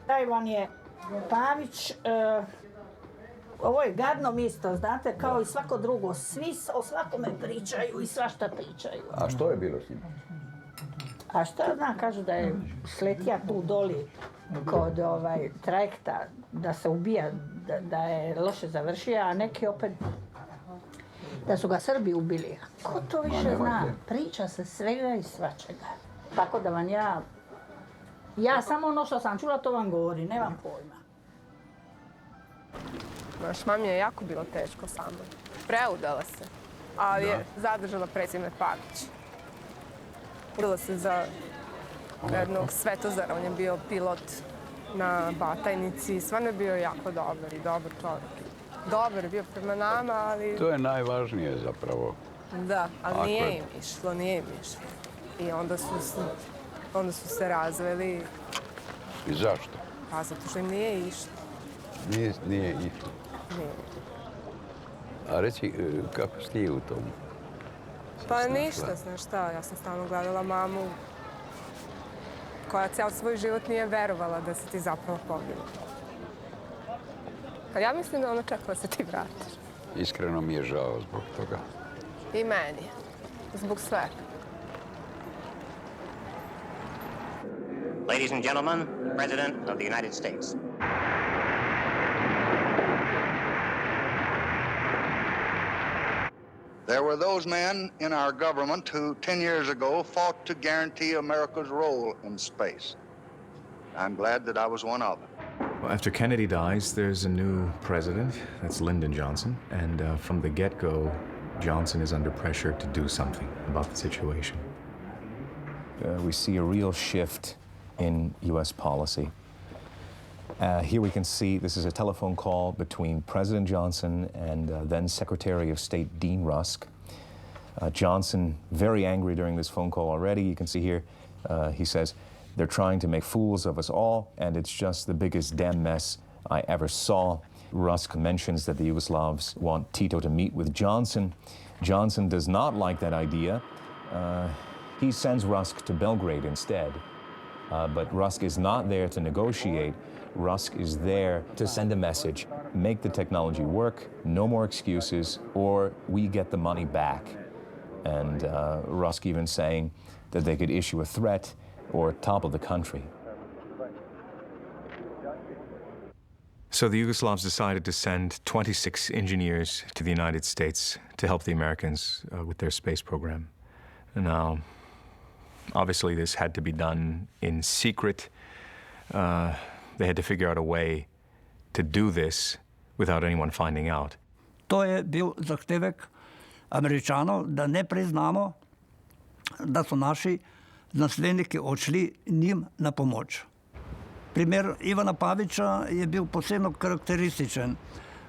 Taj vam je Pavić, ovo je gadno mjesto, znate, kao i svako drugo. Svi o svakome pričaju i svašta pričaju. A što je bilo s njim? A što ja znam, kažu da je sletija tu doli kod trajekta, da se ubija, da je loše završio, a neki opet da su ga Srbi ubili. Ko to više zna? Priča se svega i svačega. Tako da vam ja Ja samo ono što sam čula, to vam govorim, nemam pojma. Naš mami je jako bilo teško sa mnom. Preudala se, ali je zadržala prezime Pavić. Udala se za jednog Svetozara, on je bio pilot na Batajnici. Stvarno je bio jako dobar i dobar čovjek. Dobar je bio prema nama, ali... To je najvažnije zapravo. Da, ali nije im išlo. I onda su se razveli. I zašto? Pa zato što im nije išlo. Nije išlo. Nije. A reci, kako si ti u tom? Pa ništa, znaš šta, ja sam stalno gledala mamu koja cijel svoj život nije verovala da se ti zapravo poginuo. Pa ja mislim da ona čekala da se ti vratiš. Iskreno mi je žao zbog toga. I meni. Zbog svega. Ladies and gentlemen, President of the United States. There were those men in our government who 10 years ago fought to guarantee America's role in space. I'm glad that I was one of them. Well, after Kennedy dies, there's a new president, that's Lyndon Johnson, and from the get-go, Johnson is under pressure to do something about the situation. We see a real shift in U.S. policy. Here we can see this is a telephone call between President Johnson and then Secretary of State Dean Rusk. Johnson, very angry during this phone call already. You can see here, he says, they're trying to make fools of us all, and it's just the biggest damn mess I ever saw. Rusk mentions that the Yugoslavs want Tito to meet with Johnson. Johnson does not like that idea. He sends Rusk to Belgrade instead. But Rusk is not there to negotiate. Rusk is there to send a message, make the technology work, no more excuses, or we get the money back. And Rusk even saying that they could issue a threat or topple the country. So the Yugoslavs decided to send 26 engineers to the United States to help the Americans with their space program. Now, obviously this had to be done in secret. They had to figure out a way to do this without anyone finding out. To je bil zahtevek Američanov, da ne priznamo, da so naši znanstveniki odšli njim na pomoč. Primer Ivana Pavića je bil posebno karakterističen.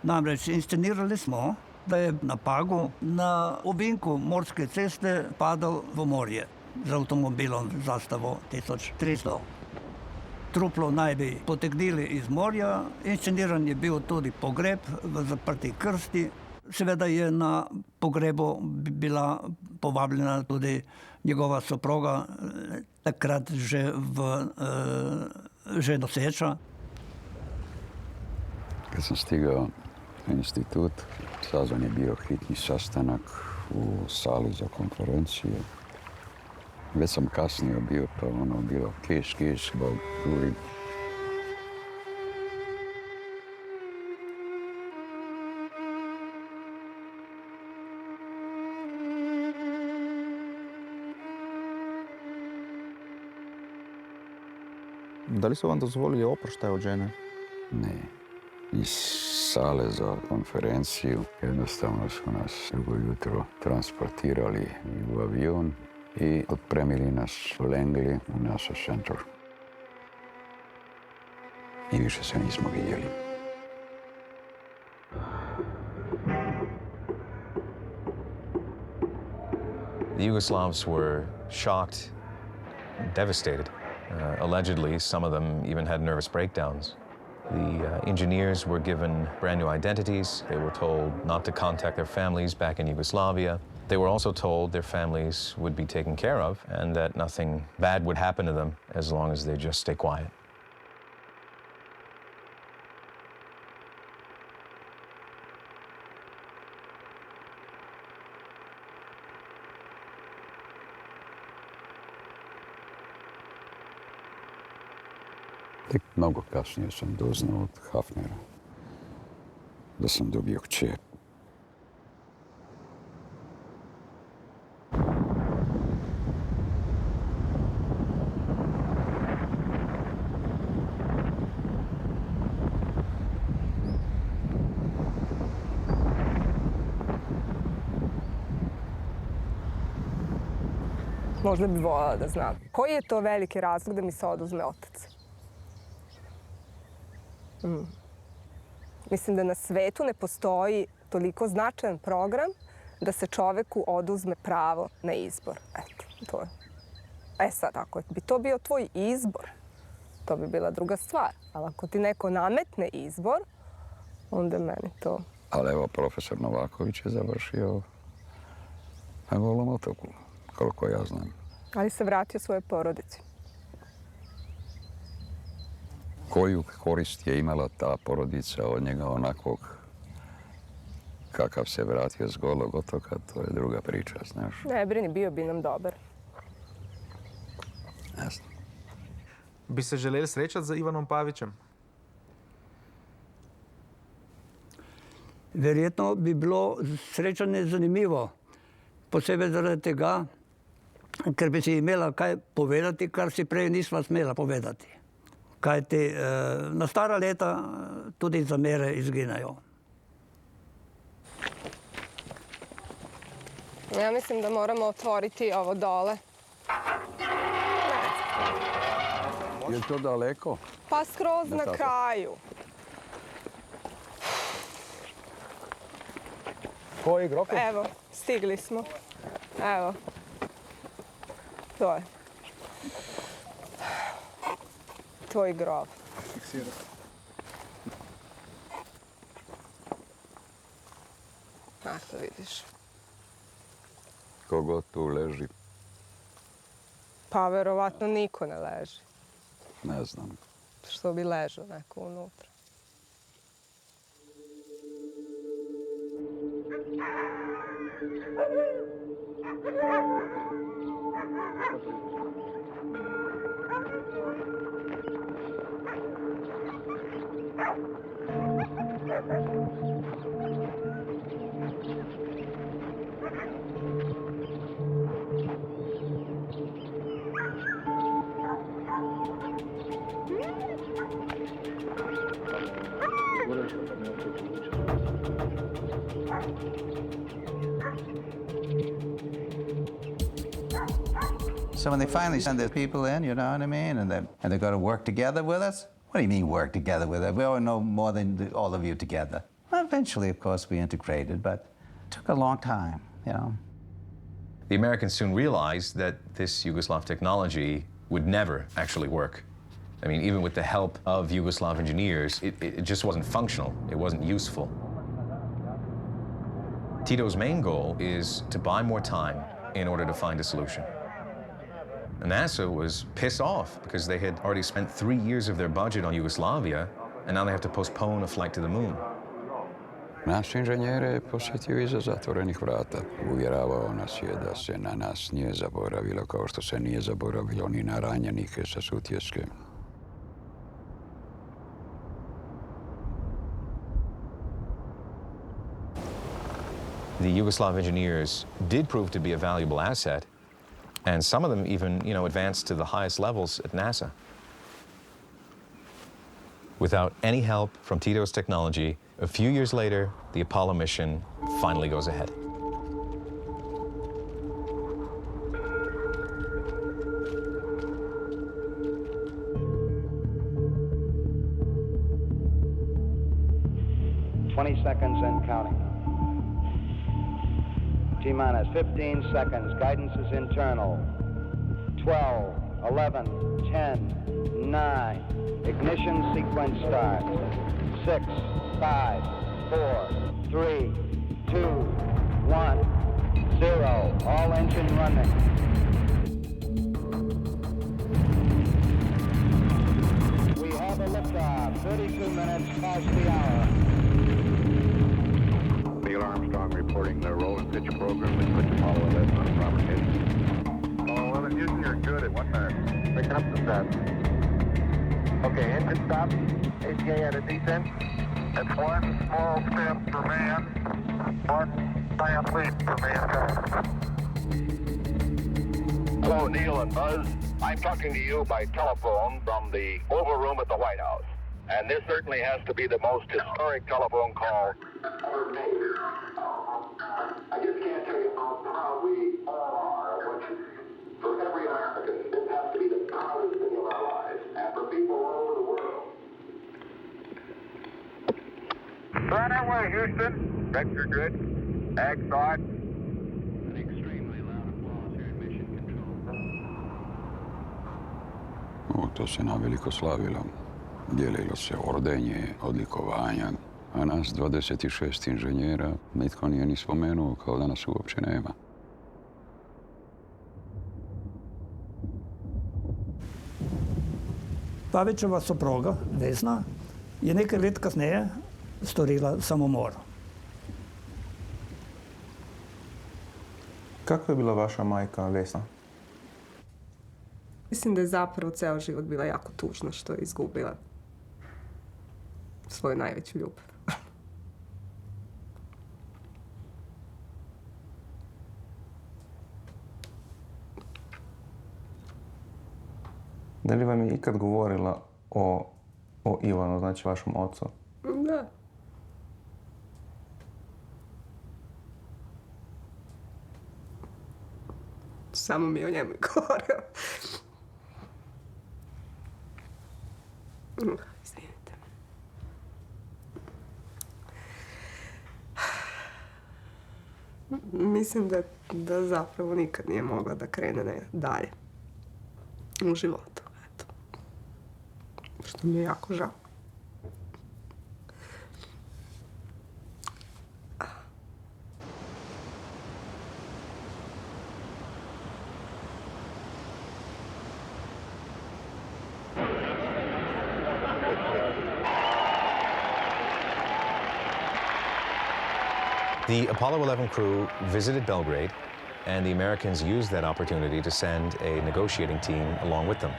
Namreč inscenirali smo, da je na Pagu na ovinku morske ceste padal v morje z avtomobilom zastavo 1300. Truplo naj bi potegnili iz morja, insceniran je bil tudi pogreb v zaprti krsti. Seveda je na pogrebu bila povabljena tudi njegova soproga, takrat že noseča. Kad sam stigao na institut, sazvan je bio hitni sastanak u sali za konferencije. Već sam kasnije bio, pa bilo keš, bog, uri. Da li su vam dozvolili oproštaj od žene? Ne. Iz sale za konferenciju jednostavno su nas drugo jutro transportirali u avion i otpremili nas u Langley u NASA Center. I više se nismo vidjeli. The Yugoslavs were shocked, devastated. Allegedly, some of them even had nervous breakdowns. The engineers were given brand new identities. They were told not to contact their families back in Yugoslavia. They were also told their families would be taken care of and that nothing bad would happen to them as long as they just stay quiet. Tek mnogo kasnije sam doznao od Hafnera da sam dobio kćer. Možda bi voljela da znam. Koji je to veliki razlog da mi se oduzme otac? Mislim da na svetu ne postoji toliko značajan program da se čoveku oduzme pravo na izbor. Eto, to je. Sad, ako bi to bio tvoj izbor, to bi bila druga stvar. Ali ako ti neko nametne izbor, onda meni to... Ali evo, profesor Novaković je završio na Golom otoku, koliko ja znam. Ali se vratio svojoj porodici. Koju korist je imala ta porodica od njega onakvog kakav se vratio s Golog otoka, to je druga priča, znaš. Ne brini, bio bi nam dobar. Jasno. Bi se želeli srečati z Ivanom Pavićem? Verjetno bi bilo srečanje zanimivo. Posebej zaradi tega, ker bi si imela kaj povedati, kar si prej nisva smela povedati. Kajti na stara leta tudi zamere izginejo. Ja mislim da moramo otvoriti ovo dole. Je to daleko? Pa skroz na kraju. Koji grob? Evo, stigli smo. Evo. To je. Tvoj grob. To vidiš. Kogo tu leži? Pa verovatno niko ne leži. Ne znam. Što bi ležao neko unutra. So when they finally send their people in, you know what I mean, and they're going to work together with us. What do you mean work together with us? We all know more than all of you together. Well, eventually, of course, we integrated, but it took a long time, you know. The Americans soon realized that this Yugoslav technology would never actually work. I mean, even with the help of Yugoslav engineers, it just wasn't functional. It wasn't useful. Tito's main goal is to buy more time in order to find a solution. And NASA was pissed off because they had already spent 3 years of their budget on Yugoslavia, and now they have to postpone a flight to the moon. Naš inženjer je posjetio iza zatvorenih vrata. Uvjeravao nas je da se na nas nije zaboravilo, kao što se nije zaboravilo ni na ranjenike sa Sutjeske. The Yugoslav engineers did prove to be a valuable asset, and some of them even, advanced to the highest levels at NASA. Without any help from Tito's technology, a few years later, the Apollo mission finally goes ahead. Seconds and counting. T-minus 15 seconds. Guidance is internal. 12, 11, 10, 9. Ignition sequence starts. 6, 5, 4, 3, 2, 1, 0. All engine running. We have a liftoff. 32 minutes past the hour. Neil Armstrong reporting the roll and pitch program that puts Apollo 11 on a proper head. Apollo 11 Houston, you're good at 1 minute. Picking up the set. Okay, engine stop. ATA at a descent. That's 1 small step for man, 1 giant leap for mankind. Hello, Neil and Buzz. I'm talking to you by telephone from the Oval Room at the White House. And this certainly has to be the most historic telephone call. I just can't tell you how proud we all are of what For every American, this has to be the proudest thing of our lives, and for people all over the world. Right away, Houston. Vector good. Ag thought. To se nam veliko slavilo. Dijelilo se ordenje, odlikovanja, a nas 26 inženjera nitko nije ni spomenuo, kao da nas uopće nema. Pavićeva soproga, Vesna, je nekaj let kasneje storila samomor. Kako je bila vaša majka Vesna? Mislim da je zapravo ceo život bila jako tužna što je izgubila svoju najveću ljubav. Da li vam je ikad govorila o Ivanu, znači vašem ocu? Da. Samo mi je o njemu govorio. Izvinite. Mislim da zapravo nikad nije mogla da krene dalje u životu. Eto. Što mi je jako žao. The Apollo 11 crew visited Belgrade, and the Americans used that opportunity to send a negotiating team along with them.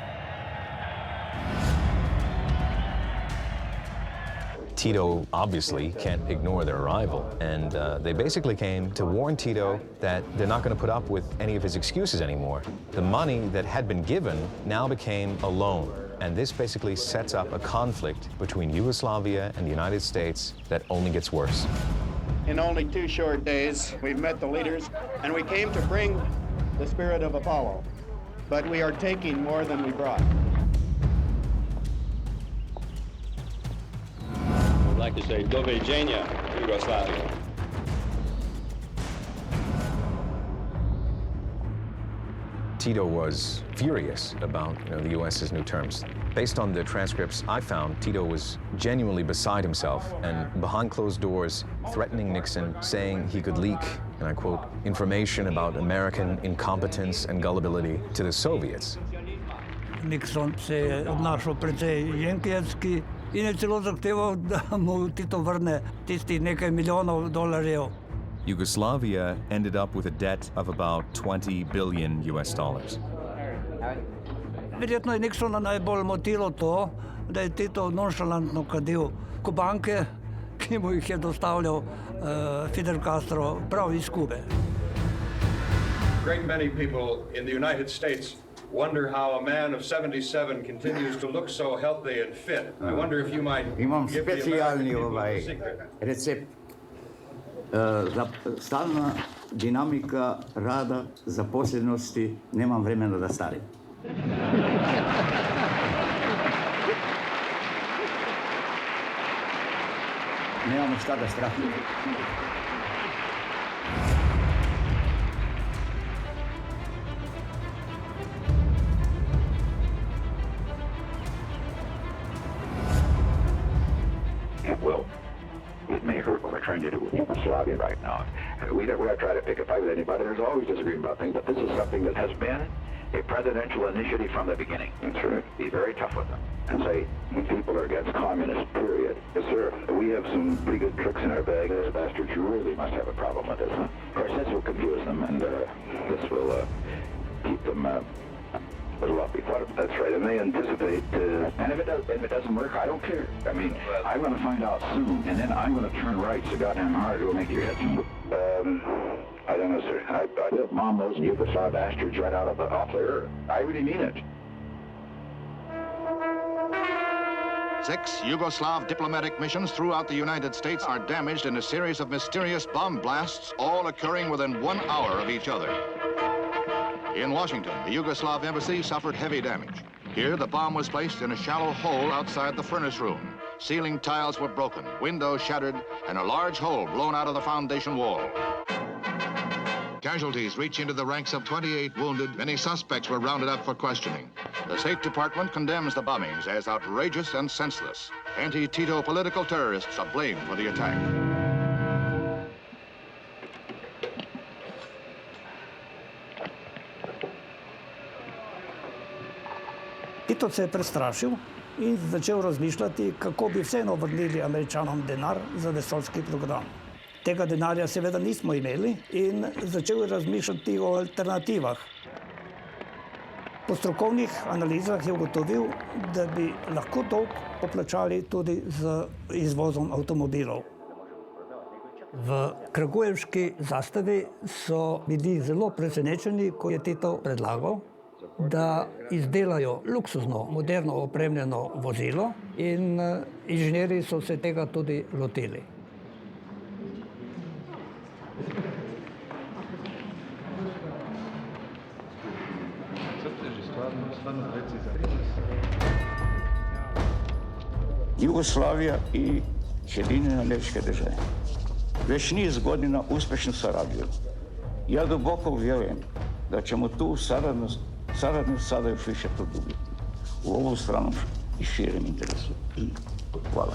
Tito obviously can't ignore their arrival, and they basically came to warn Tito that they're not going to put up with any of his excuses anymore. The money that had been given now became a loan, and this basically sets up a conflict between Yugoslavia and the United States that only gets worse. In only 2 short days, we've met the leaders, and we came to bring the spirit of Apollo. But we are taking more than we brought. I'd like to say doviđenja, Yugoslavia. Tito was furious about the U.S.'s new terms. Based on the transcripts I found, Tito was genuinely beside himself and behind closed doors threatening Nixon, saying he could leak, and I quote, information about American incompetence and gullibility to the Soviets. Nixon se je obnašal precej jenkijevski in je celo zahteval, da mu Tito vrne tistih nekaj milijonov dolarjev. Yugoslavia ended up with a debt of about $20 billion. Verjetno je Nixona najbolj motilo to, da je Tito nonšalantno kadil kubanke, ki mu jih je dostavljal Fidel Castro prav iz Kube. Great many people in the United States wonder how a man of 77 continues to look so healthy and fit. I wonder if you might give the American people a secret. Recept. Stalna dinamika rada, zaposlenosti, nemam vremena da starim. Nemamo šta da strahimo. Trying to do with Yugoslavia right now. We never try to pick a fight with anybody. There's always disagreement about things, but this is something that has been a presidential initiative from the beginning. That's right. Be very tough with them and say, people are against communists, period. Yes, sir. We have some pretty good tricks in our bag. Those bastards really must have a problem with this. Huh? Of course, this will confuse them, and this will keep them a little up before. That's right, and they anticipate, and if it doesn't work, I don't care. I mean, I'm going to find out soon, and then I'm going to turn right so goddamn hard it will make your head swim. I don't know, sir. I will bomb those Yugoslav bastards right off the earth. I really mean it. 6 Yugoslav diplomatic missions throughout the United States are damaged in a series of mysterious bomb blasts, all occurring within 1 hour of each other. In Washington, the Yugoslav embassy suffered heavy damage. Here, the bomb was placed in a shallow hole outside the furnace room. Ceiling tiles were broken, windows shattered, and a large hole blown out of the foundation wall. Casualties reach into the ranks of 28 wounded. Many suspects were rounded up for questioning. The State Department condemns the bombings as outrageous and senseless. Anti-Tito political terrorists are blamed for the attack. Tito se je prestrašil in začel razmišljati, kako bi vseeno vrnili Američanom denar za vesoljski program. Tega denarja seveda nismo imeli in začel je razmišljati o alternativah. Po strokovnih analizah je ugotovil, da bi lahko dolg poplačali tudi z izvozom avtomobilov. V kragujevški zastavi so bili zelo presenečeni, ko je Tito predlagal, da izdelajo luksuzno, moderno opremljeno vozilo in inženirji so se tega tudi lotili. Jugoslavija i Sjedinjene Američke Države već niz godina uspješno sarađuju. Ja duboko vjerujem da ćemo tu saradnost sada još više produbiti u ovom stranom i širem interesu. Hvala.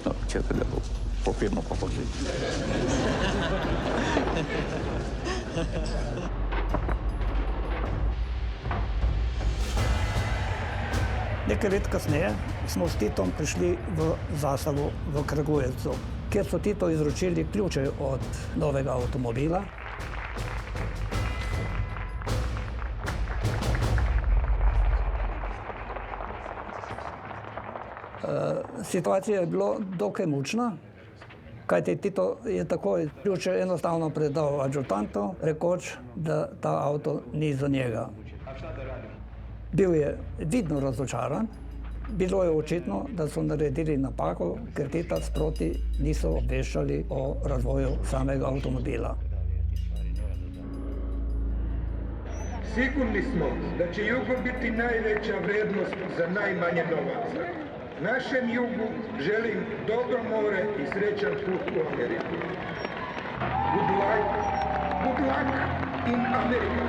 No, čekaj da popijemo pa poživimo. Nekaj let kasneje smo s Titom prišli v zastavu v Kragujevcu, kjer so Tito izročili ključe od novega avtomobila. Situacija je bila dokaj mučna, kajti Tito je takoj ključe enostavno predal adjutantu, rekoč, da ta avto ni za njega. Bil je vidno razočaran, bilo je očitno, da so naredili napako, ker Tita sproti niso obveščali o razvoju samega avtomobila. Sigurni smo da će jugo biti najveća vrednost za najmanje novaca. Našem jugu želim dobro more i srećan put u Ameriku. Good luck in America.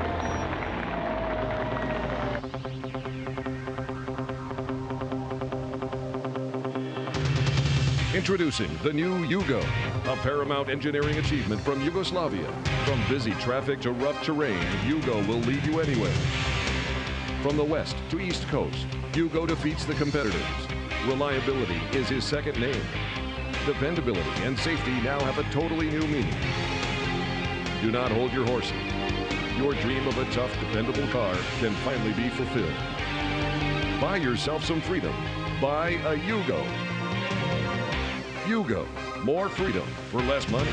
Introducing the new Yugo, a paramount engineering achievement from Yugoslavia. From busy traffic to rough terrain, Yugo will lead you anywhere. From the west to east coast, Yugo defeats the competitors. Reliability is his second name. Dependability and safety now have a totally new meaning. Do not hold your horses. Your dream of a tough, dependable car can finally be fulfilled. Buy yourself some freedom. Buy a Yugo. Yugo, more freedom for less money.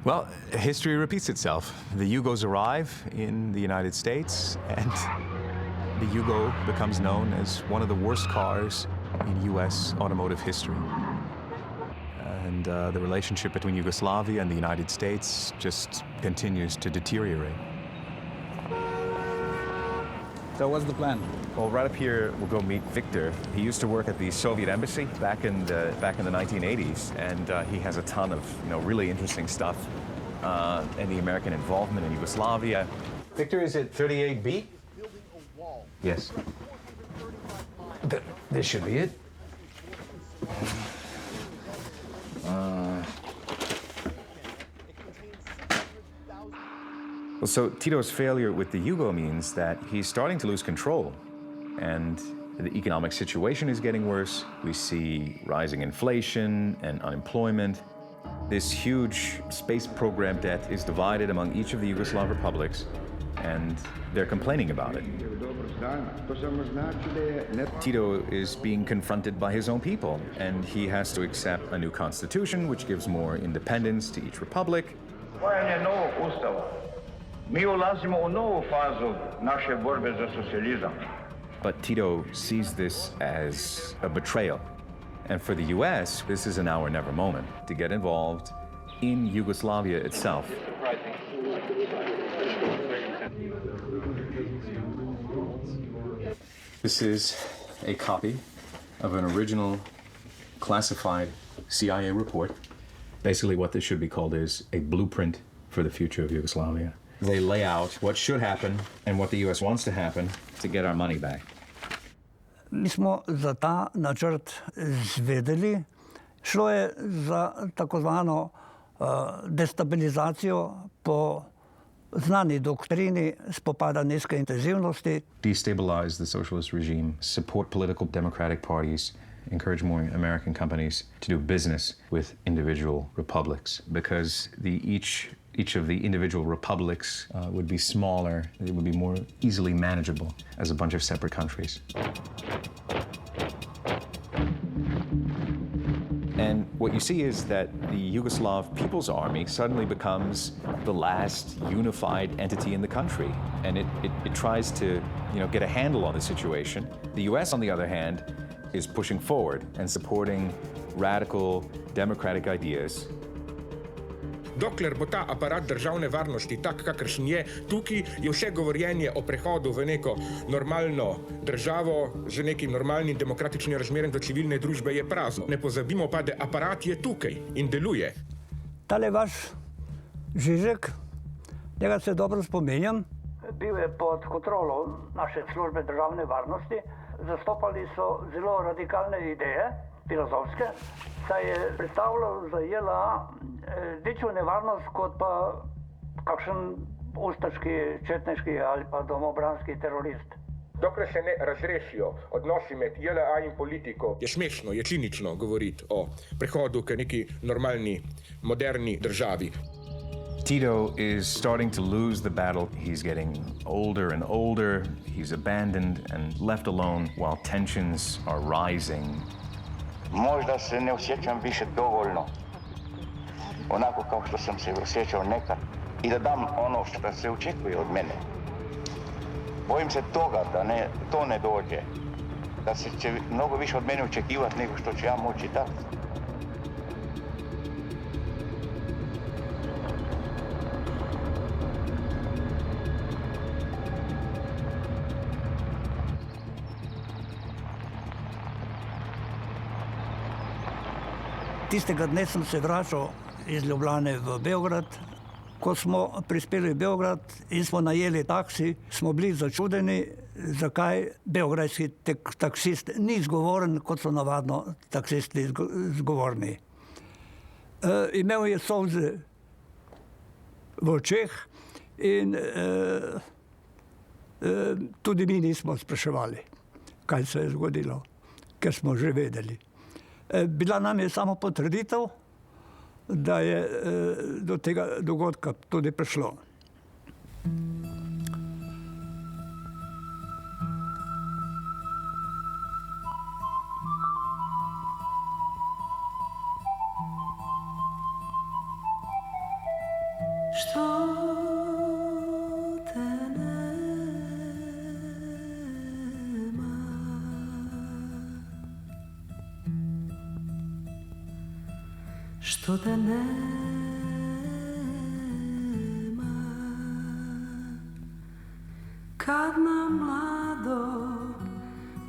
Well, history repeats itself. The Yugos arrive in the United States, and the Yugo becomes known as one of the worst cars in U.S. automotive history. And the relationship between Yugoslavia and the United States just continues to deteriorate. So what's the plan? Well, right up here, we'll go meet Victor. He used to work at the Soviet embassy back in the 1980s, and he has a ton of really interesting stuff and the American involvement in Yugoslavia. Victor, is it 38B? Yes. This should be it. Well, so Tito's failure with the Yugo means that he's starting to lose control, and the economic situation is getting worse. We see rising inflation and unemployment. This huge space program debt is divided among each of the Yugoslav republics, and they're complaining about it. Tito is being confronted by his own people, and he has to accept a new constitution which gives more independence to each republic. But Tito sees this as a betrayal. And for the US, this is an now or never moment to get involved in Yugoslavia itself. This is a copy of an original classified CIA report. Basically what this should be called is a blueprint for the future of Yugoslavia. They lay out what should happen and what the US wants to happen to get our money back. Mi smo za ta načrt zvedeli, šlo je za takozvano destabilizacijo po znani doktrini spopada nizke intenzivnosti. Destabilize the socialist regime, support political democratic parties, encourage more American companies to do business with individual republics, because each of the individual republics would be smaller, it would be more easily manageable as a bunch of separate countries. And what you see is that the Yugoslav People's Army suddenly becomes the last unified entity in the country, and it tries to, get a handle on the situation. The US, on the other hand, is pushing forward and supporting radical democratic ideas. Dokler bo ta aparat državne varnosti tak, kakršen je, tukaj je vse govorjenje o prehodu v neko normalno državo z nekim normalnim demokratičnim razmerjem do civilne družbe je prazno. Ne pozabimo pa, da aparat je tukaj in deluje. Tale vaš Žižek, njega se dobro spominjam. Bil je pod kontrolo naše službe državne varnosti. Zastopali so zelo radikalne ideje, filozofske, saj je predstavljal za JLA večjo nevarnost kot pa kakšen ustaški, četniški ali pa domobranski terorist. Dokler se ne razrešijo odnosi med JLA in politiko, je smešno, je cinično govoriti o prehodu k neki normalni, moderni državi. Tito is starting to lose the battle. He's getting older and older. He's abandoned and left alone while tensions are rising. Možda se ne osjećam više dovoljno, onako kao što sam se osjećao nekad, i da dam ono što se očekuje od mene. Bojim se toga da to ne dođe, da se će mnogo više od mene očekivati nego što ću ja moći dati. Tistega dne sem se vračal iz Ljubljane v Beograd. Ko smo prispeli v Beograd in smo najeli taksi, smo bili začudeni, zakaj beograjski taksist ni zgovoren, kot so navadno taksisti zgovorni. Imel je solze v očeh in tudi mi nismo spraševali, kaj se je zgodilo, ker smo že vedeli. Bila nam je samo potrditev, da je do tega dogodka tudi prišlo. Što te nema, kad na mlado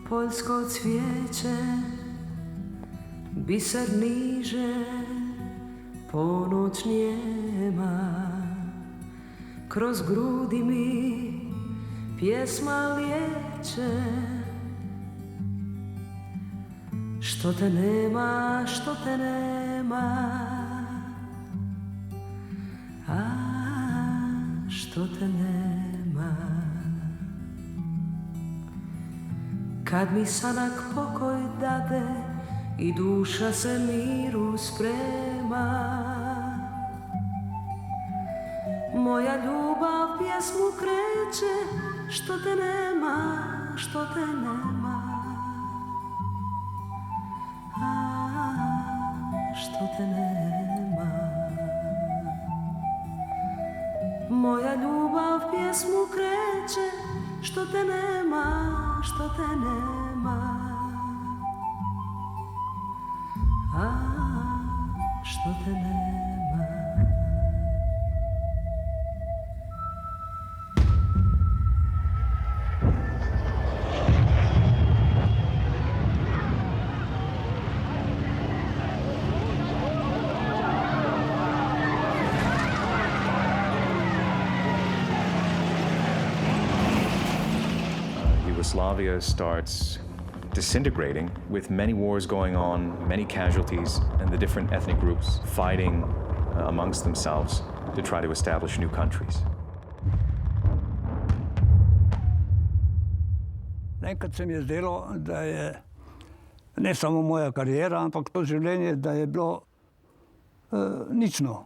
poljsko cvijeće biser niže ponoć njema, kroz grudi mi pjesma lijeće. Što te nema, što te nema, a što te nema. Kad mi sanak pokoj dade i duša se miru sprema, moja ljubav pjesmu kreće. Što te nema, što te nema, što te nema. Moja ljubav pjesmu kreće. Što te nema, što te nema, a što te nema. Yugoslavia starts disintegrating with many wars going on, many casualties, and the different ethnic groups fighting amongst themselves to try to establish new countries. Nekad se mi je zdelo, da je ne samo moja karijera, ampak to življenje, da je bilo nično.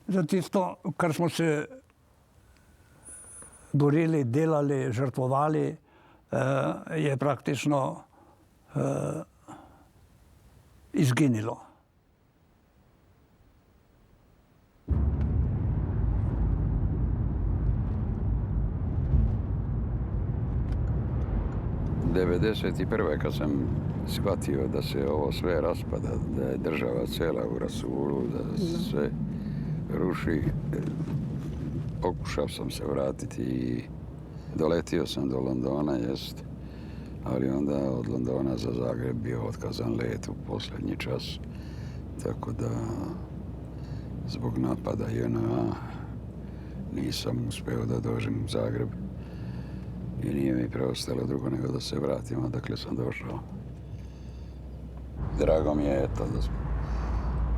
Za tisto, kar smo se borili, delali, žrtvovali, je praktično izginilo. '91. kad sam shvatio da se ovo sve raspada, da je država cijela u rasulu, da se sve ruši, pokušao sam se vratiti i doletio sam do Londona, jest, ali onda od Londona za Zagreb bio otkazan let u posljednji čas, tako da zbog napada JNA nisam uspio da dođem u Zagreb. I nije mi preostalo drugo nego da se vratim odakle sam došao. Drago mi je eto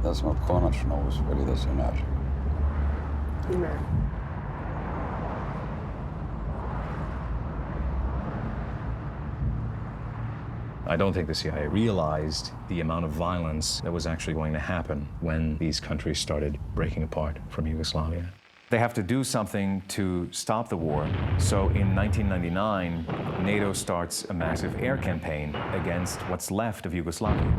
da smo konačno uspjeli da se nađemo. I don't think the CIA realized the amount of violence that was actually going to happen when these countries started breaking apart from Yugoslavia. They have to do something to stop the war. So in 1999, NATO starts a massive air campaign against what's left of Yugoslavia.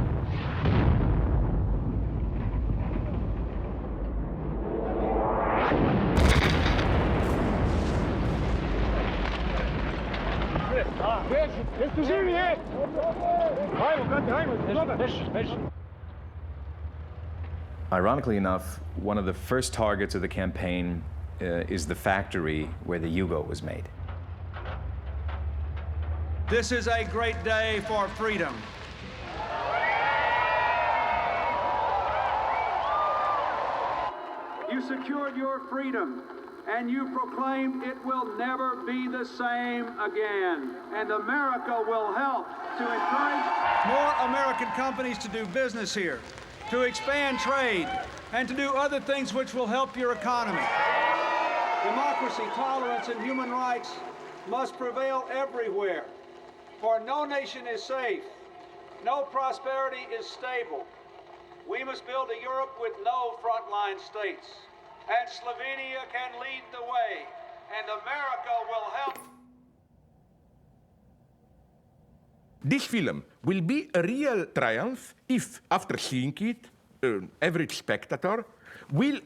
Ironically enough, one of the first targets of the campaign is the factory where the Yugo was made. This is a great day for freedom. You secured your freedom, and you proclaimed it will never be the same again. And America will help to encourage more American companies to do business here, to expand trade, and to do other things which will help your economy. Democracy, tolerance, and human rights must prevail everywhere, for no nation is safe, no prosperity is stable. We must build a Europe with no frontline states, and Slovenia can lead the way, and America will help. This film will be a real triumph if, after seeing it, average spectator will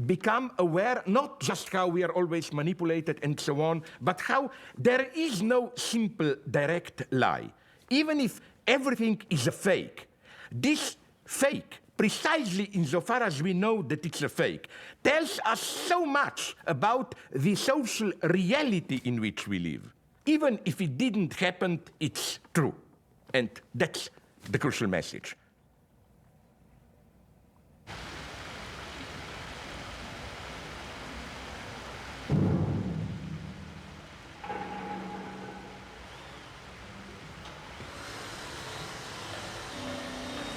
become aware not just how we are always manipulated and so on, but how there is no simple, direct lie. Even if everything is a fake, this fake, precisely insofar as we know that it's a fake, tells us so much about the social reality in which we live. Even if it didn't happen, it's true. And that's the crucial message.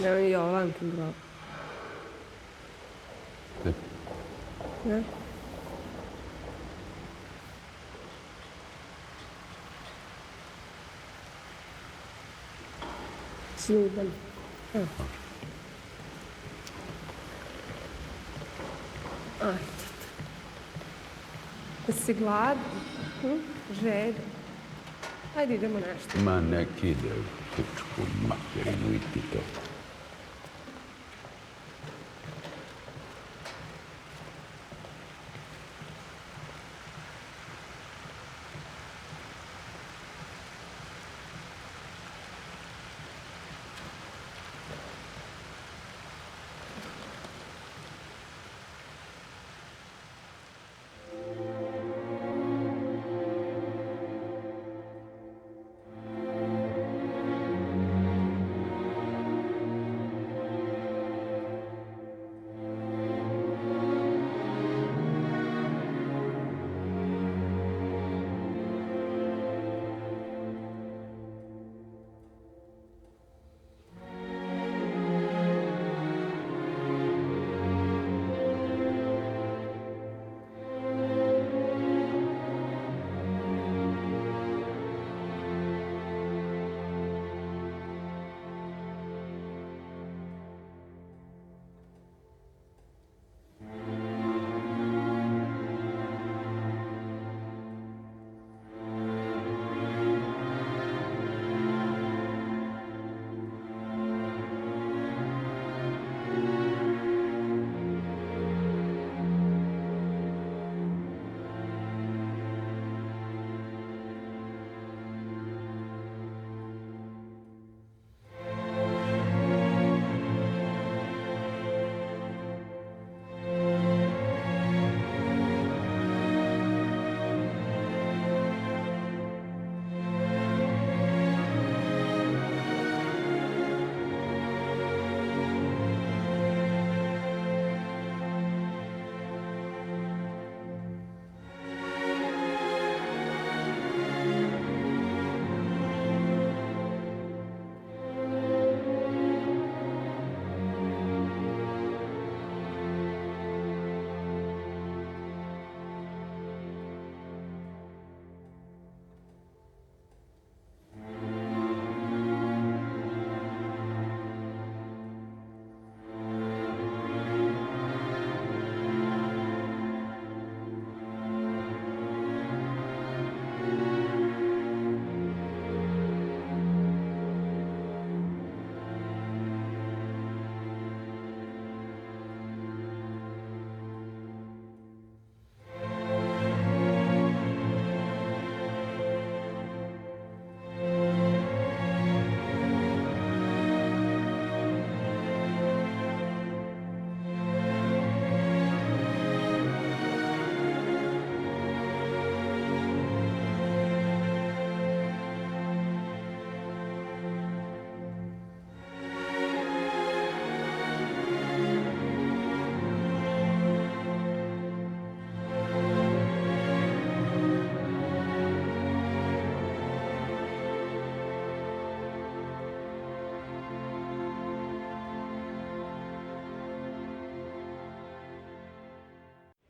Ja, Jovan tu grob. Ja. Sluben. Ja. Aj, Tito. Jesi gladan? Želj? Ajde, idemo nešto. Ma nek ide u pičku materinu i Tito.